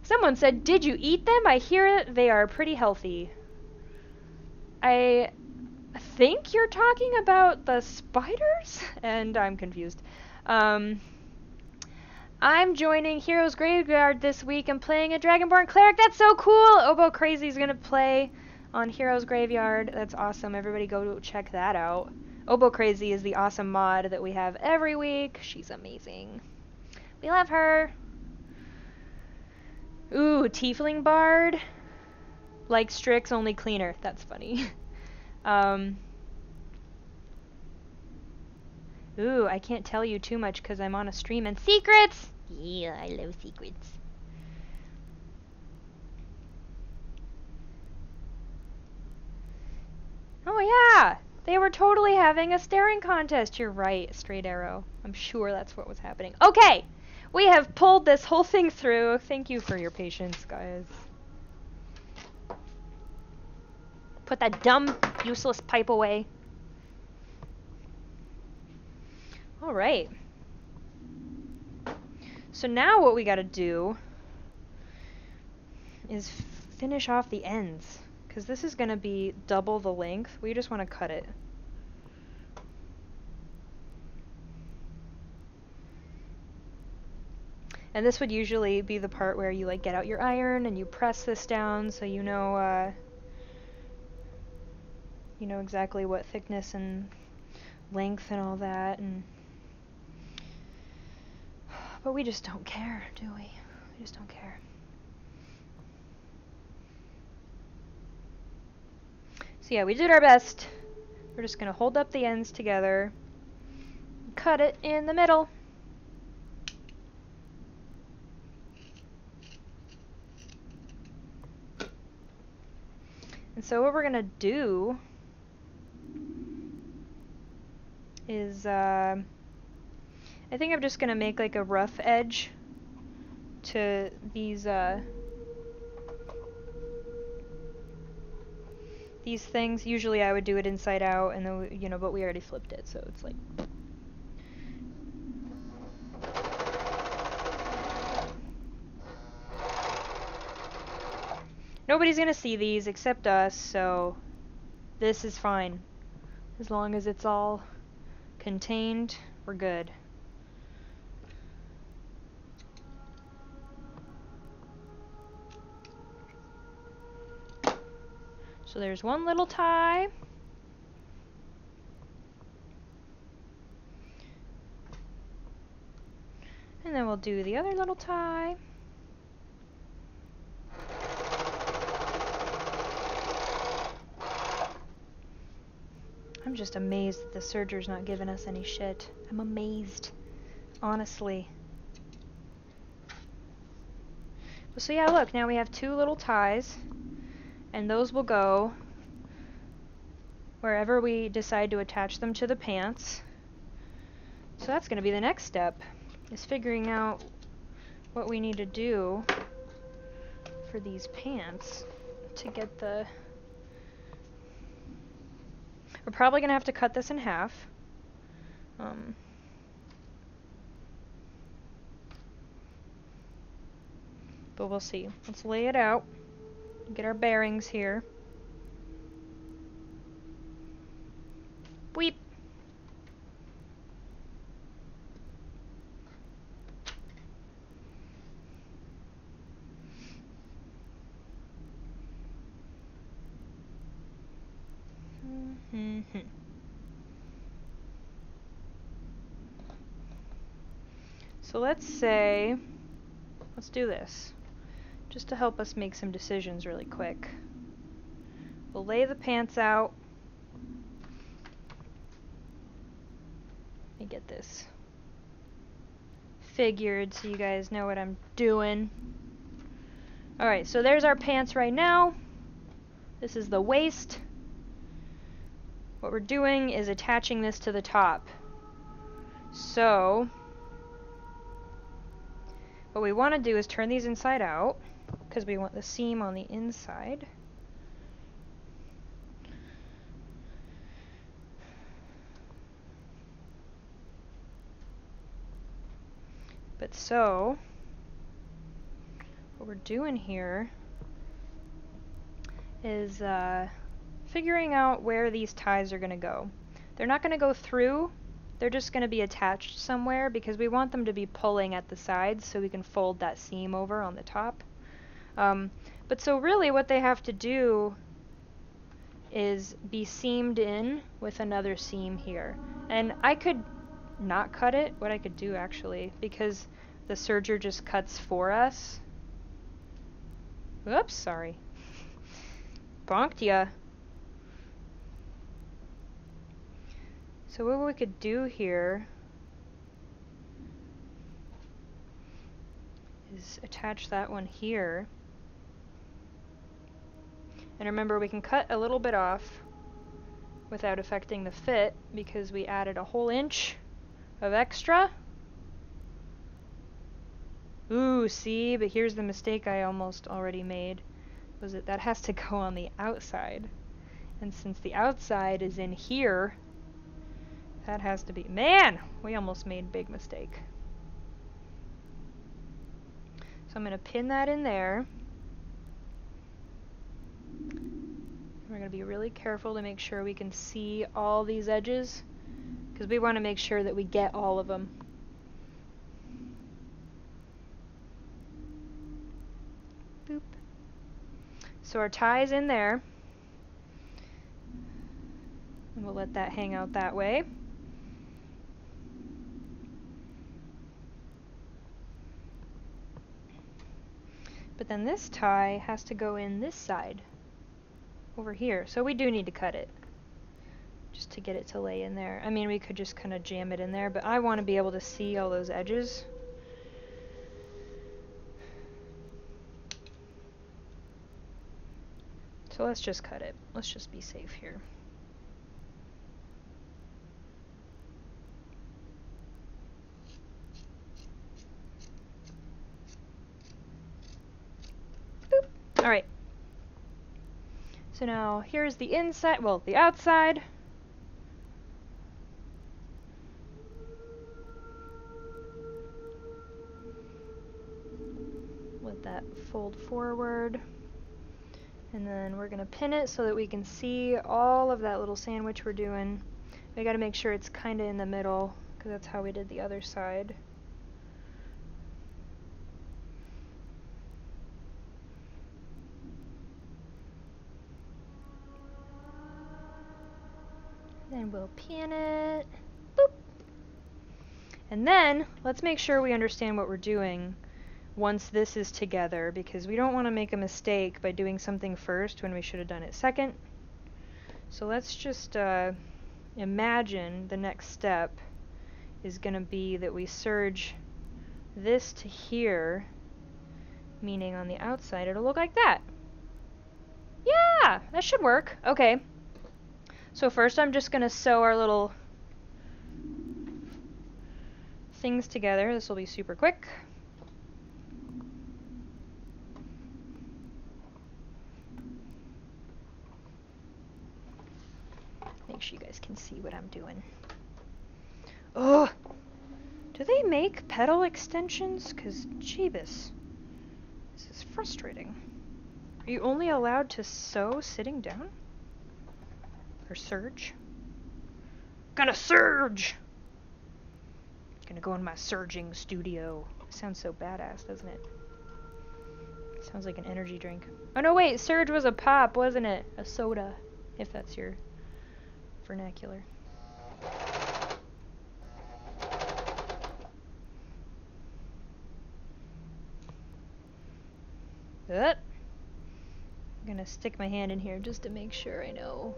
Someone said, did you eat them? I hear they are pretty healthy. I think you're talking about the spiders? And I'm confused. I'm joining Heroes Graveyard this week and playing a Dragonborn Cleric. That's so cool! Oboe Crazy's gonna play on Heroes Graveyard. That's awesome. Everybody go check that out. Oboe Crazy is the awesome mod that we have every week. She's amazing. We love her. Ooh, Tiefling Bard. Like Strix, only cleaner. That's funny. Ooh, I can't tell you too much because I'm on a stream and secrets! Yeah, I love secrets. Oh yeah! They were totally having a staring contest. You're right, Straight Arrow. I'm sure that's what was happening. Okay! We have pulled this whole thing through. Thank you for your patience, guys. Put that dumb, useless pipe away. Alright. So now what we gotta do is finish off the ends. Because this is gonna be double the length. We just want to cut it. And this would usually be the part where you like get out your iron and you press this down so you know exactly what thickness and length and all that. But we just don't care, do we? We just don't care. So yeah, we did our best. We're just gonna hold up the ends together, cut it in the middle. And so what we're gonna do is, I think I'm just gonna make like a rough edge to these things. Usually I would do it inside out, and then but we already flipped it, so it's like. Nobody's gonna see these except us, so this is fine. As long as it's all contained, we're good. So there's one little tie. And then we'll do the other little tie. I'm just amazed that the serger's not giving us any shit. I'm amazed. Honestly. So yeah, look, now we have two little ties. And those will go wherever we decide to attach them to the pants. So that's going to be the next step, is figuring out what we need to do for these pants to get the... We're probably going to have to cut this in half. But we'll see. Let's lay it out. Get our bearings here. Weep. So let's do this, just to help us make some decisions really quick. We'll lay the pants out. Let me get this figured so you guys know what I'm doing. Alright, so there's our pants right now. This is the waist. What we're doing is attaching this to the top. So what we want to do is turn these inside out, because we want the seam on the inside. But so, what we're doing here is figuring out where these ties are going to go. They're not going to go through, they're just going to be attached somewhere, because we want them to be pulling at the sides so we can fold that seam over on the top. But so really what they have to do is be seamed in with another seam here. And I could not cut it, what I could do actually, because the serger just cuts for us. Oops, sorry. Bonked ya. So what we could do here is attach that one here. And remember, we can cut a little bit off without affecting the fit, because we added a whole inch of extra. Ooh, see, but here's the mistake I almost already made. Was that has to go on the outside. And since the outside is in here, that has to be... Man! We almost made a big mistake. So I'm going to pin that in there. We're going to be really careful to make sure we can see all these edges, because we want to make sure that we get all of them. Boop. So our tie's in there, and we'll let that hang out that way. But then this tie has to go in this side, over here. So we do need to cut it, just to get it to lay in there. I mean, we could just kind of jam it in there, but I want to be able to see all those edges. So let's just cut it. Let's just be safe here. Boop. All right. So now here's the inside, well, the outside. Let that fold forward. And then we're going to pin it so that we can see all of that little sandwich we're doing. We got to make sure it's kind of in the middle, because that's how we did the other side. Then we'll pin it. Boop. And then let's make sure we understand what we're doing once this is together, because we don't want to make a mistake by doing something first when we should have done it second. So let's just imagine the next step is going to be that we serge this to here, meaning on the outside it'll look like that. Yeah, that should work. Okay. So first I'm just going to sew our little things together. This will be super quick. Make sure you guys can see what I'm doing. Ugh! Do they make pedal extensions? Because, Jeebus, this is frustrating. Are you only allowed to sew sitting down? Or serge? Gonna serge! Gonna go in my serging studio. Sounds so badass, doesn't it? Sounds like an energy drink. Oh no, wait, Surge was a pop, wasn't it? A soda, if that's your vernacular. I'm gonna stick my hand in here just to make sure I know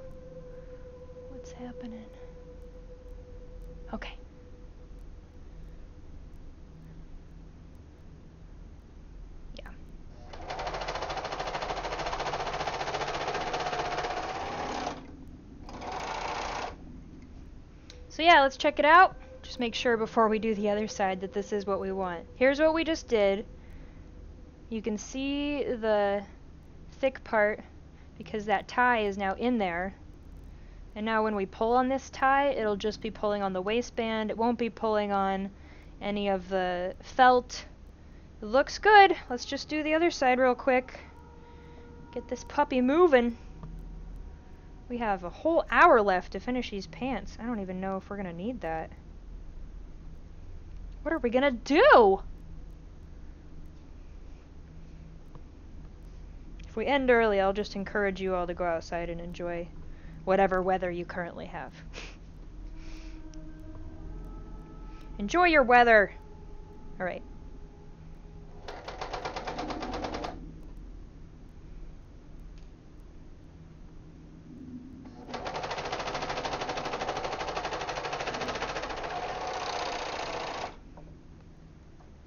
what's happening. Okay. Yeah. So yeah, let's check it out. Just make sure before we do the other side that this is what we want. Here's what we just did. You can see the thick part because that tie is now in there. And now when we pull on this tie, it'll just be pulling on the waistband. It won't be pulling on any of the felt. It looks good. Let's just do the other side real quick. Get this puppy moving. We have a whole hour left to finish these pants. I don't even know if we're gonna need that. What are we gonna do? If we end early, I'll just encourage you all to go outside and enjoy whatever weather you currently have. Enjoy your weather. All right.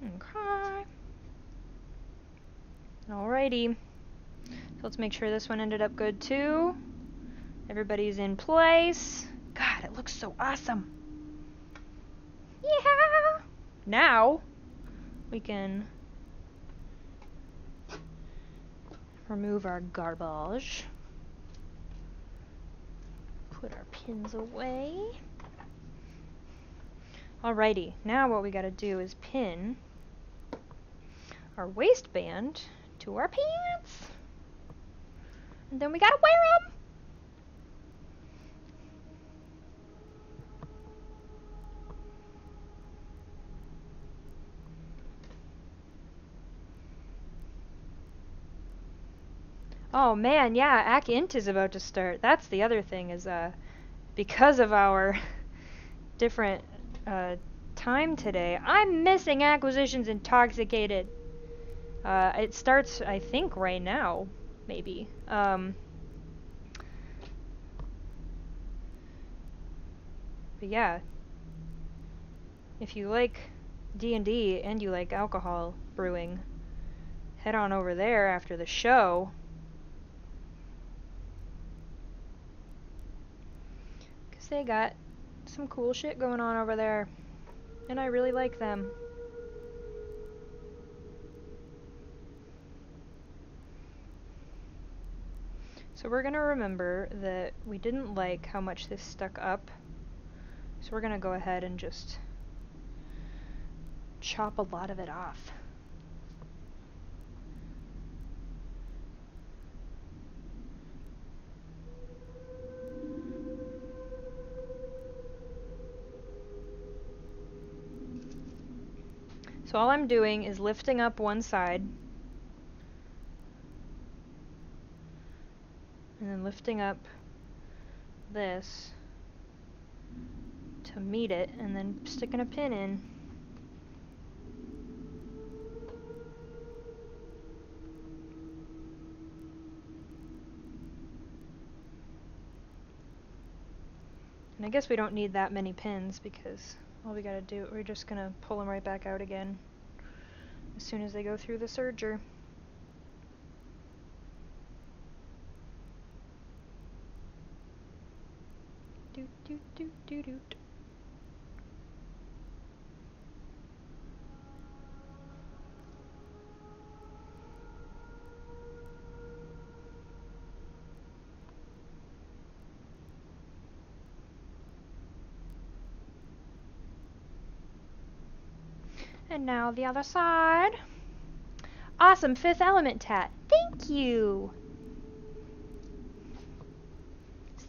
Okay. Alrighty. So let's make sure this one ended up good too. Everybody's in place. God, it looks so awesome. Yeah! Now, we can remove our garbage. Put our pins away. Alrighty, now what we gotta do is pin our waistband to our pants. And then we gotta wear them. Oh man, yeah, Act Int is about to start. That's the other thing is, because of our different time today, I'm missing Acquisitions Intoxicated. It starts, I think, right now, maybe. But yeah, if you like D&D and you like alcohol brewing, head on over there after the show. They got some cool shit going on over there, and I really like them. So we're gonna remember that we didn't like how much this stuck up, so we're gonna go ahead and just chop a lot of it off. So all I'm doing is lifting up one side, and then lifting up this to meet it, and then sticking a pin in. And I guess we don't need that many pins because all we gotta do, we're just gonna pull them right back out again as soon as they go through the serger. Doot doot doot doot doot. And now the other side. Awesome, Fifth Element tat. Thank you.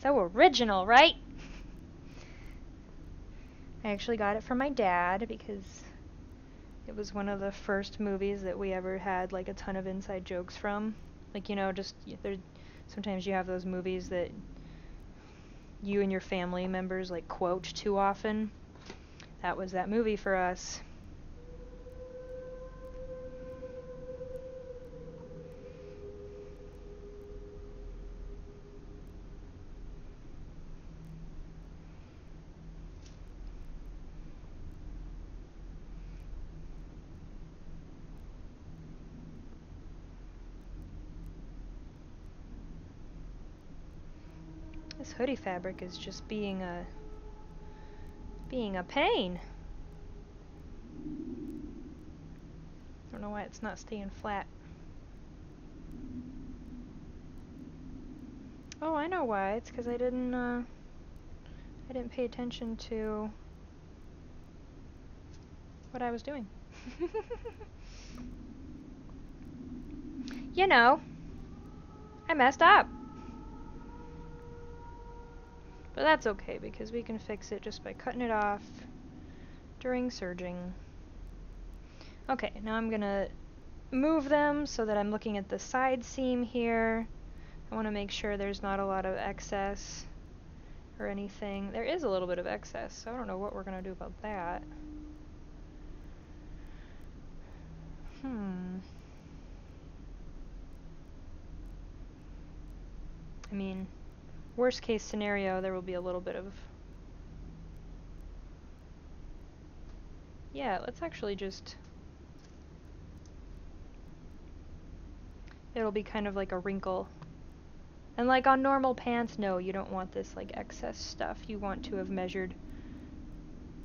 So original, right? I actually got it from my dad because it was one of the first movies that we ever had like a ton of inside jokes from. Like, you know, just sometimes you have those movies that you and your family members like quote too often. That was that movie for us. This hoodie fabric is just being a pain. I don't know why it's not staying flat. Oh, I know why. It's because I didn't pay attention to what I was doing. You know, I messed up. But that's okay, because we can fix it just by cutting it off during serging. Okay, now I'm gonna move them so that I'm looking at the side seam here. I want to make sure there's not a lot of excess or anything. There is a little bit of excess, so I don't know what we're gonna do about that. I mean, worst case scenario, there will be a little bit of... Yeah, let's actually just... It'll be kind of like a wrinkle. And like on normal pants, no, you don't want this like excess stuff. You want to have measured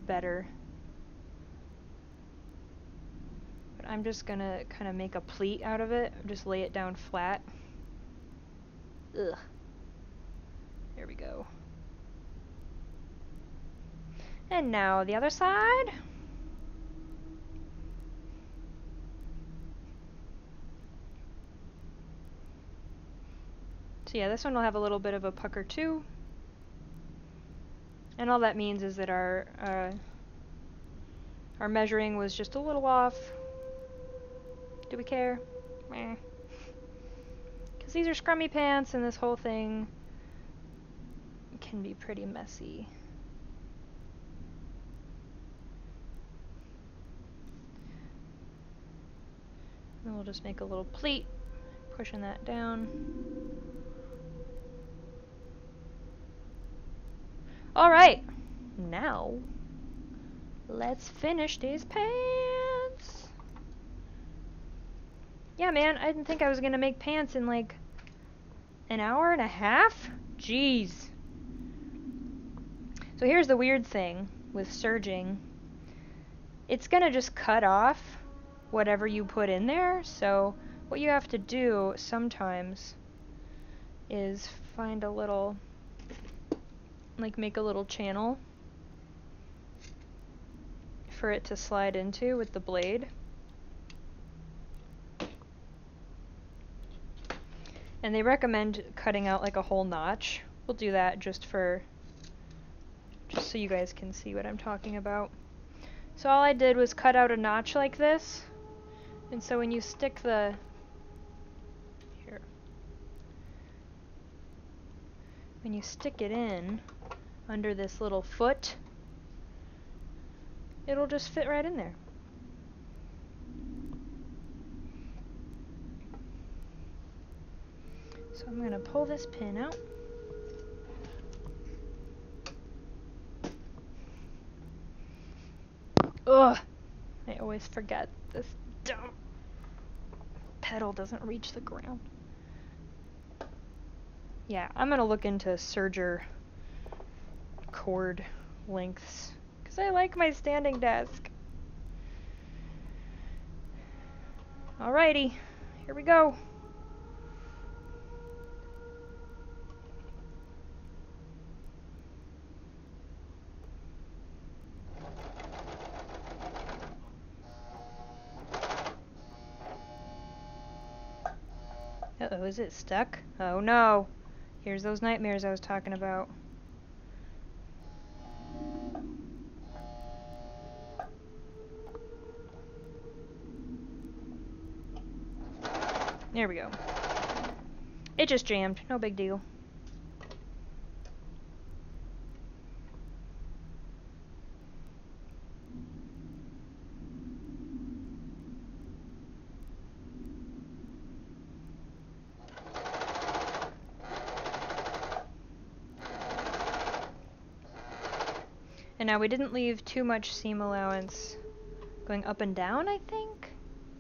better. But I'm just gonna kind of make a pleat out of it. Just lay it down flat. Ugh. There we go. And now the other side. So yeah, this one will have a little bit of a pucker too. And all that means is that our measuring was just a little off. Do we care? Meh. Because these are scrummy pants and this whole thing can be pretty messy. And we'll just make a little pleat, pushing that down. Alright, now let's finish these pants. Yeah, man, I didn't think I was gonna make pants in like an hour and a half? Jeez. So here's the weird thing with serging. It's gonna just cut off whatever you put in there, so what you have to do sometimes is find a little, like make a little channel for it to slide into with the blade. And they recommend cutting out like a whole notch. We'll do that just so you guys can see what I'm talking about. So all I did was cut out a notch like this. And so when you stick when you stick it in under this little foot, it'll just fit right in there. So I'm going to pull this pin out. Ugh! I always forget this dumb pedal doesn't reach the ground. Yeah, I'm going to look into serger cord lengths because I like my standing desk. Alrighty, here we go. Uh-oh, is it stuck? Oh no! Here's those nightmares I was talking about. There we go. It just jammed, no big deal. And now we didn't leave too much seam allowance going up and down, I think?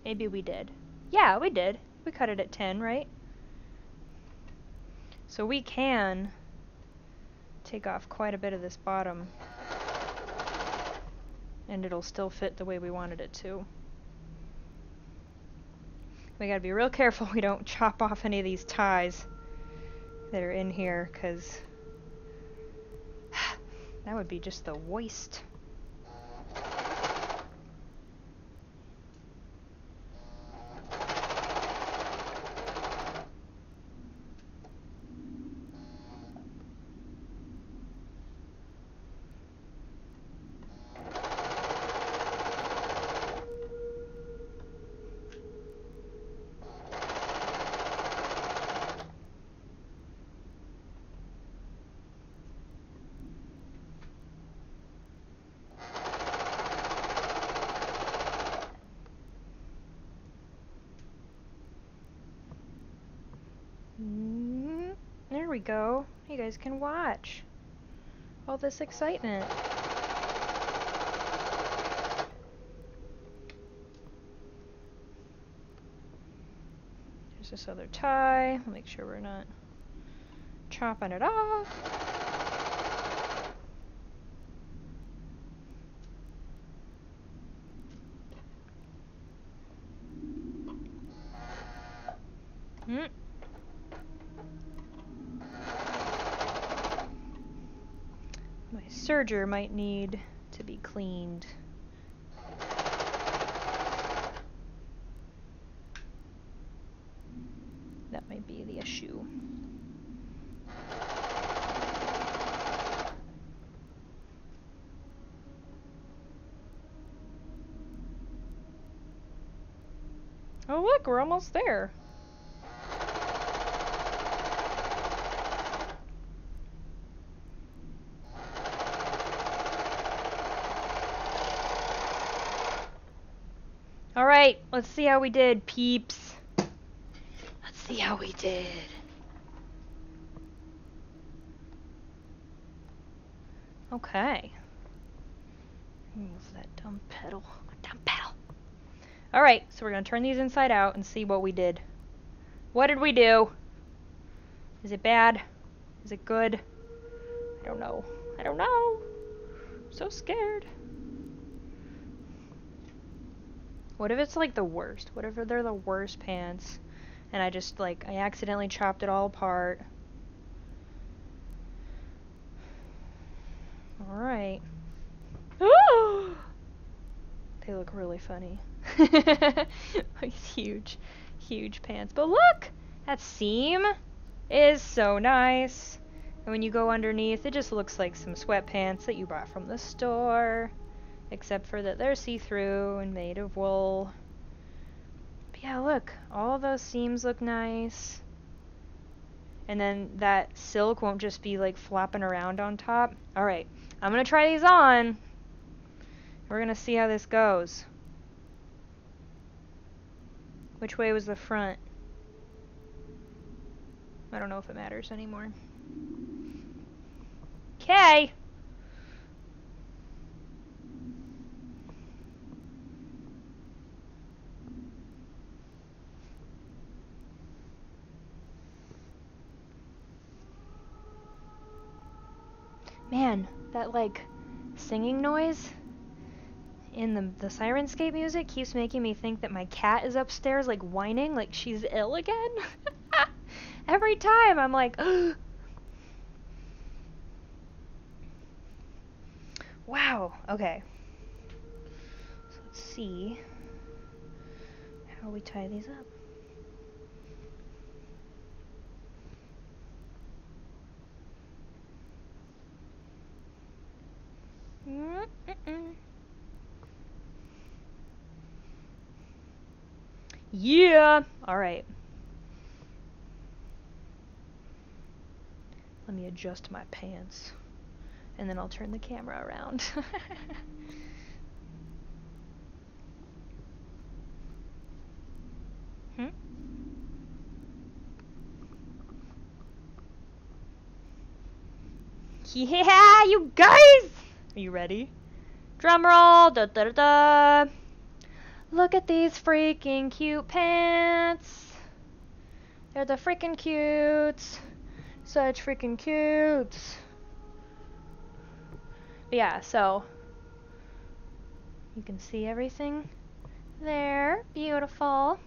Maybe we did. Yeah, we did. We cut it at 10, right? So we can take off quite a bit of this bottom and it'll still fit the way we wanted it to. We gotta be real careful we don't chop off any of these ties that are in here, because that would be just the waste. There we go. You guys can watch all this excitement. There's this other tie. We'll make sure we're not chopping it off. My serger might need to be cleaned. That might be the issue. Oh look, we're almost there. Alright, let's see how we did, peeps. Let's see how we did. Okay. Move that dumb pedal. Dumb pedal. Alright, so we're gonna turn these inside out and see what we did. What did we do? Is it bad? Is it good? I don't know. I don't know. I'm so scared. What if it's like the worst? What if they're the worst pants and I just like, I accidentally chopped it all apart? Alright. They look really funny. These huge pants. But look! That seam is so nice. And when you go underneath, it just looks like some sweatpants that you bought from the store. Except for that they're see-through and made of wool. But yeah, look. All those seams look nice. And then that silk won't just be like flopping around on top. Alright, I'm gonna try these on. We're gonna see how this goes. Which way was the front? I don't know if it matters anymore. Okay. Man, that like singing noise in the Sirenscape music keeps making me think that my cat is upstairs like whining like she's ill again. Every time I'm like, wow, okay. So let's see how we tie these up. Yeah! Alright. Let me adjust my pants. And then I'll turn the camera around. Yeah, you guys! Are you ready? Drum roll! Da da da da! Look at these freaking cute pants! They're the freaking cutes! Such freaking cutes! But yeah, so you can see everything there. Beautiful.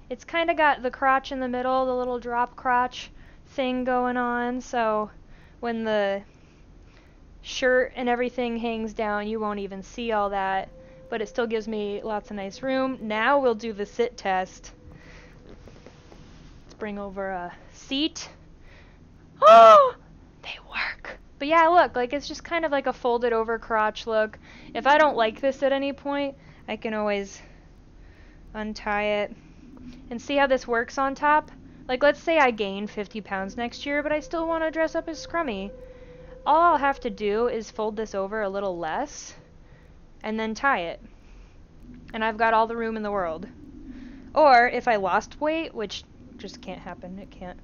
It's kind of got the crotch in the middle, the little drop crotch thing going on, so when the shirt and everything hangs down, you won't even see all that, but it still gives me lots of nice room. Now we'll do the sit test. Let's bring over a seat. Oh, they work. But yeah, look, like it's just kind of like a folded over crotch look. If I don't like this at any point, I can always untie it and see how this works on top. Like, let's say I gain 50 pounds next year, but I still want to dress up as Scrummy. All I'll have to do is fold this over a little less and then tie it. And I've got all the room in the world. Or, if I lost weight, which just can't happen, it can't,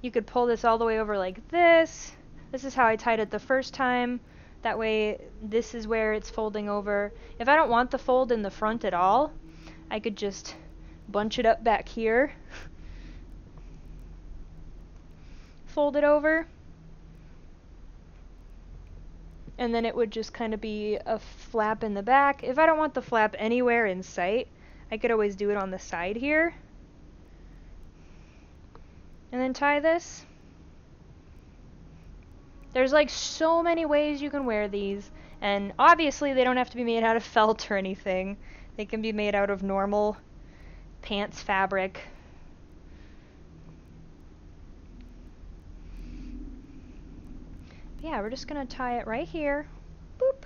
you could pull this all the way over like this. This is how I tied it the first time. That way, this is where it's folding over. If I don't want the fold in the front at all, I could just bunch it up back here, fold it over, and then it would just kind of be a flap in the back. If I don't want the flap anywhere in sight, I could always do it on the side here, and then tie this. There's like so many ways you can wear these, and obviously they don't have to be made out of felt or anything. They can be made out of normal pants fabric. Yeah, we're just gonna tie it right here. Boop.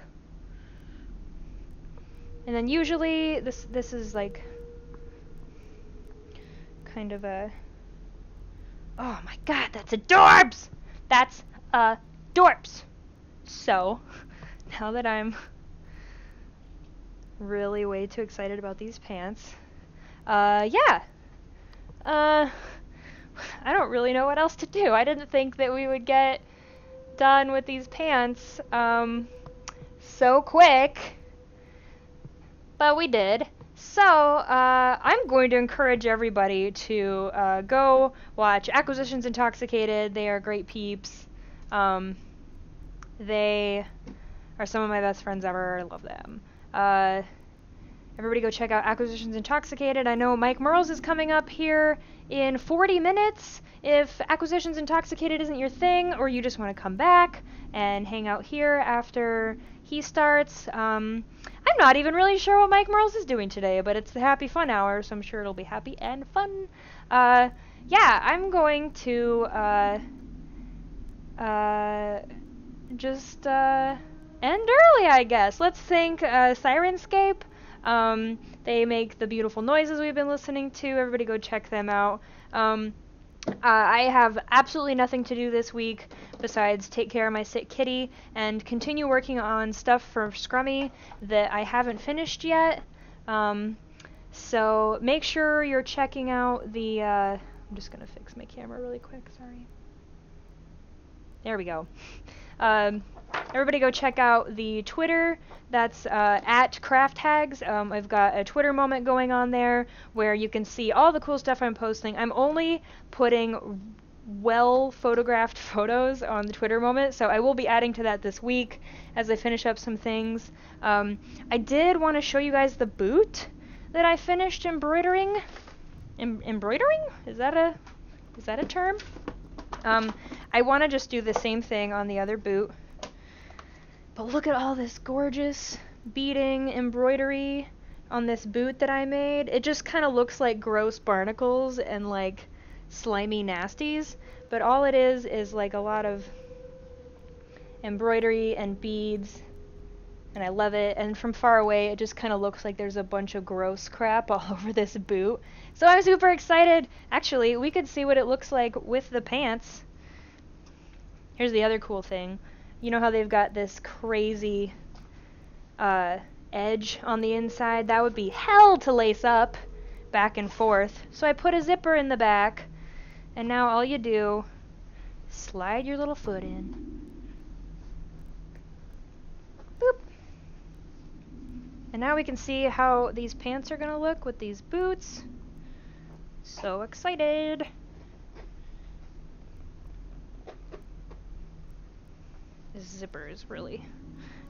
And then usually this is like kind of a, oh my god, that's adorbs! That's adorbs! So, now that I'm really way too excited about these pants, yeah. I don't really know what else to do. I didn't think that we would get done with these pants so quick, but we did. So, I'm going to encourage everybody to go watch Acquisitions Intoxicated. They are great peeps. They are some of my best friends ever. I love them. Everybody go check out Acquisitions Intoxicated. I know Mike Merles is coming up here in 40 minutes. If Acquisitions Intoxicated isn't your thing, or you just want to come back and hang out here after he starts, I'm not even really sure what Mike Merles is doing today, but it's the Happy Fun Hour, so I'm sure it'll be happy and fun. Yeah, I'm going to just end early, I guess. Let's thank Sirenscape. They make the beautiful noises we've been listening to. Everybody go check them out. I have absolutely nothing to do this week besides take care of my sick kitty and continue working on stuff for Scrummy that I haven't finished yet. So make sure you're checking out the, I'm just gonna fix my camera really quick, sorry. There we go. Everybody go check out the Twitter. That's at Craft Hags. I've got a Twitter moment going on there where you can see all the cool stuff I'm posting. I'm only putting well photographed photos on the Twitter moment, so I will be adding to that this week as I finish up some things. I did want to show you guys the boot that I finished embroidering. Embroidering? Is that a term? I want to just do the same thing on the other boot. But look at all this gorgeous beading embroidery on this boot that I made. It just kind of looks like gross barnacles and like slimy nasties, but all it is like a lot of embroidery and beads, and I love it. And from far away it just kind of looks like there's a bunch of gross crap all over this boot. So I'm super excited. Actually, we could see what it looks like with the pants. Here's the other cool thing. You know how they've got this crazy edge on the inside? That would be hell to lace up back and forth. So I put a zipper in the back, and now all you do, slide your little foot in. Boop. And now we can see how these pants are gonna look with these boots. So excited. This zipper is really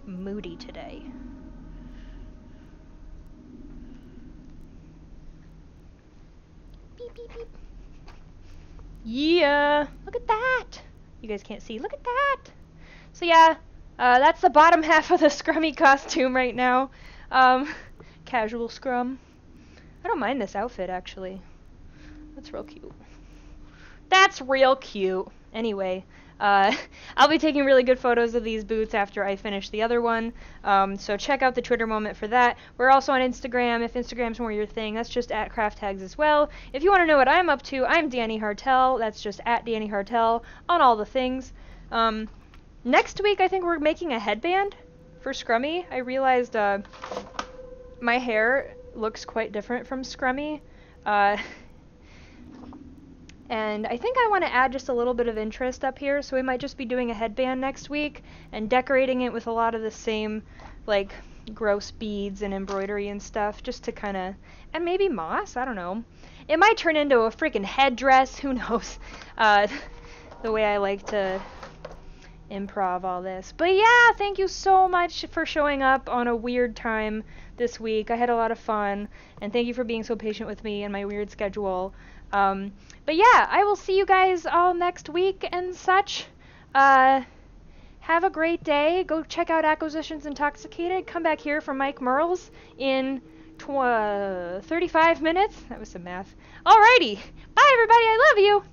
moody today. Beep, beep, beep. Yeah, look at that. You guys can't see. Look at that. So yeah, that's the bottom half of the Scrummy costume right now. Casual scrum. I don't mind this outfit, actually. That's real cute. That's real cute. Anyway, I'll be taking really good photos of these boots after I finish the other one, so check out the Twitter moment for that. We're also on Instagram, if Instagram's more your thing. That's just at Craft Hags as well. If you want to know what I'm up to, I'm Danny Hartel. That's just at Danny Hartel on all the things. Next week, I think we're making a headband for Scrummy. I realized my hair looks quite different from Scrummy. And I think I want to add just a little bit of interest up here, so we might just be doing a headband next week and decorating it with a lot of the same, like, gross beads and embroidery and stuff, just to kind of, and maybe moss, I don't know. It might turn into a freaking headdress, who knows, the way I like to improv all this. But yeah, thank you so much for showing up on a weird time this week. I had a lot of fun, and thank you for being so patient with me and my weird schedule. But yeah, I will see you guys all next week and such. Have a great day. Go check out Acquisitions Intoxicated. Come back here for Mike Merles in 35 minutes. That was some math. Alrighty. Bye, everybody. I love you.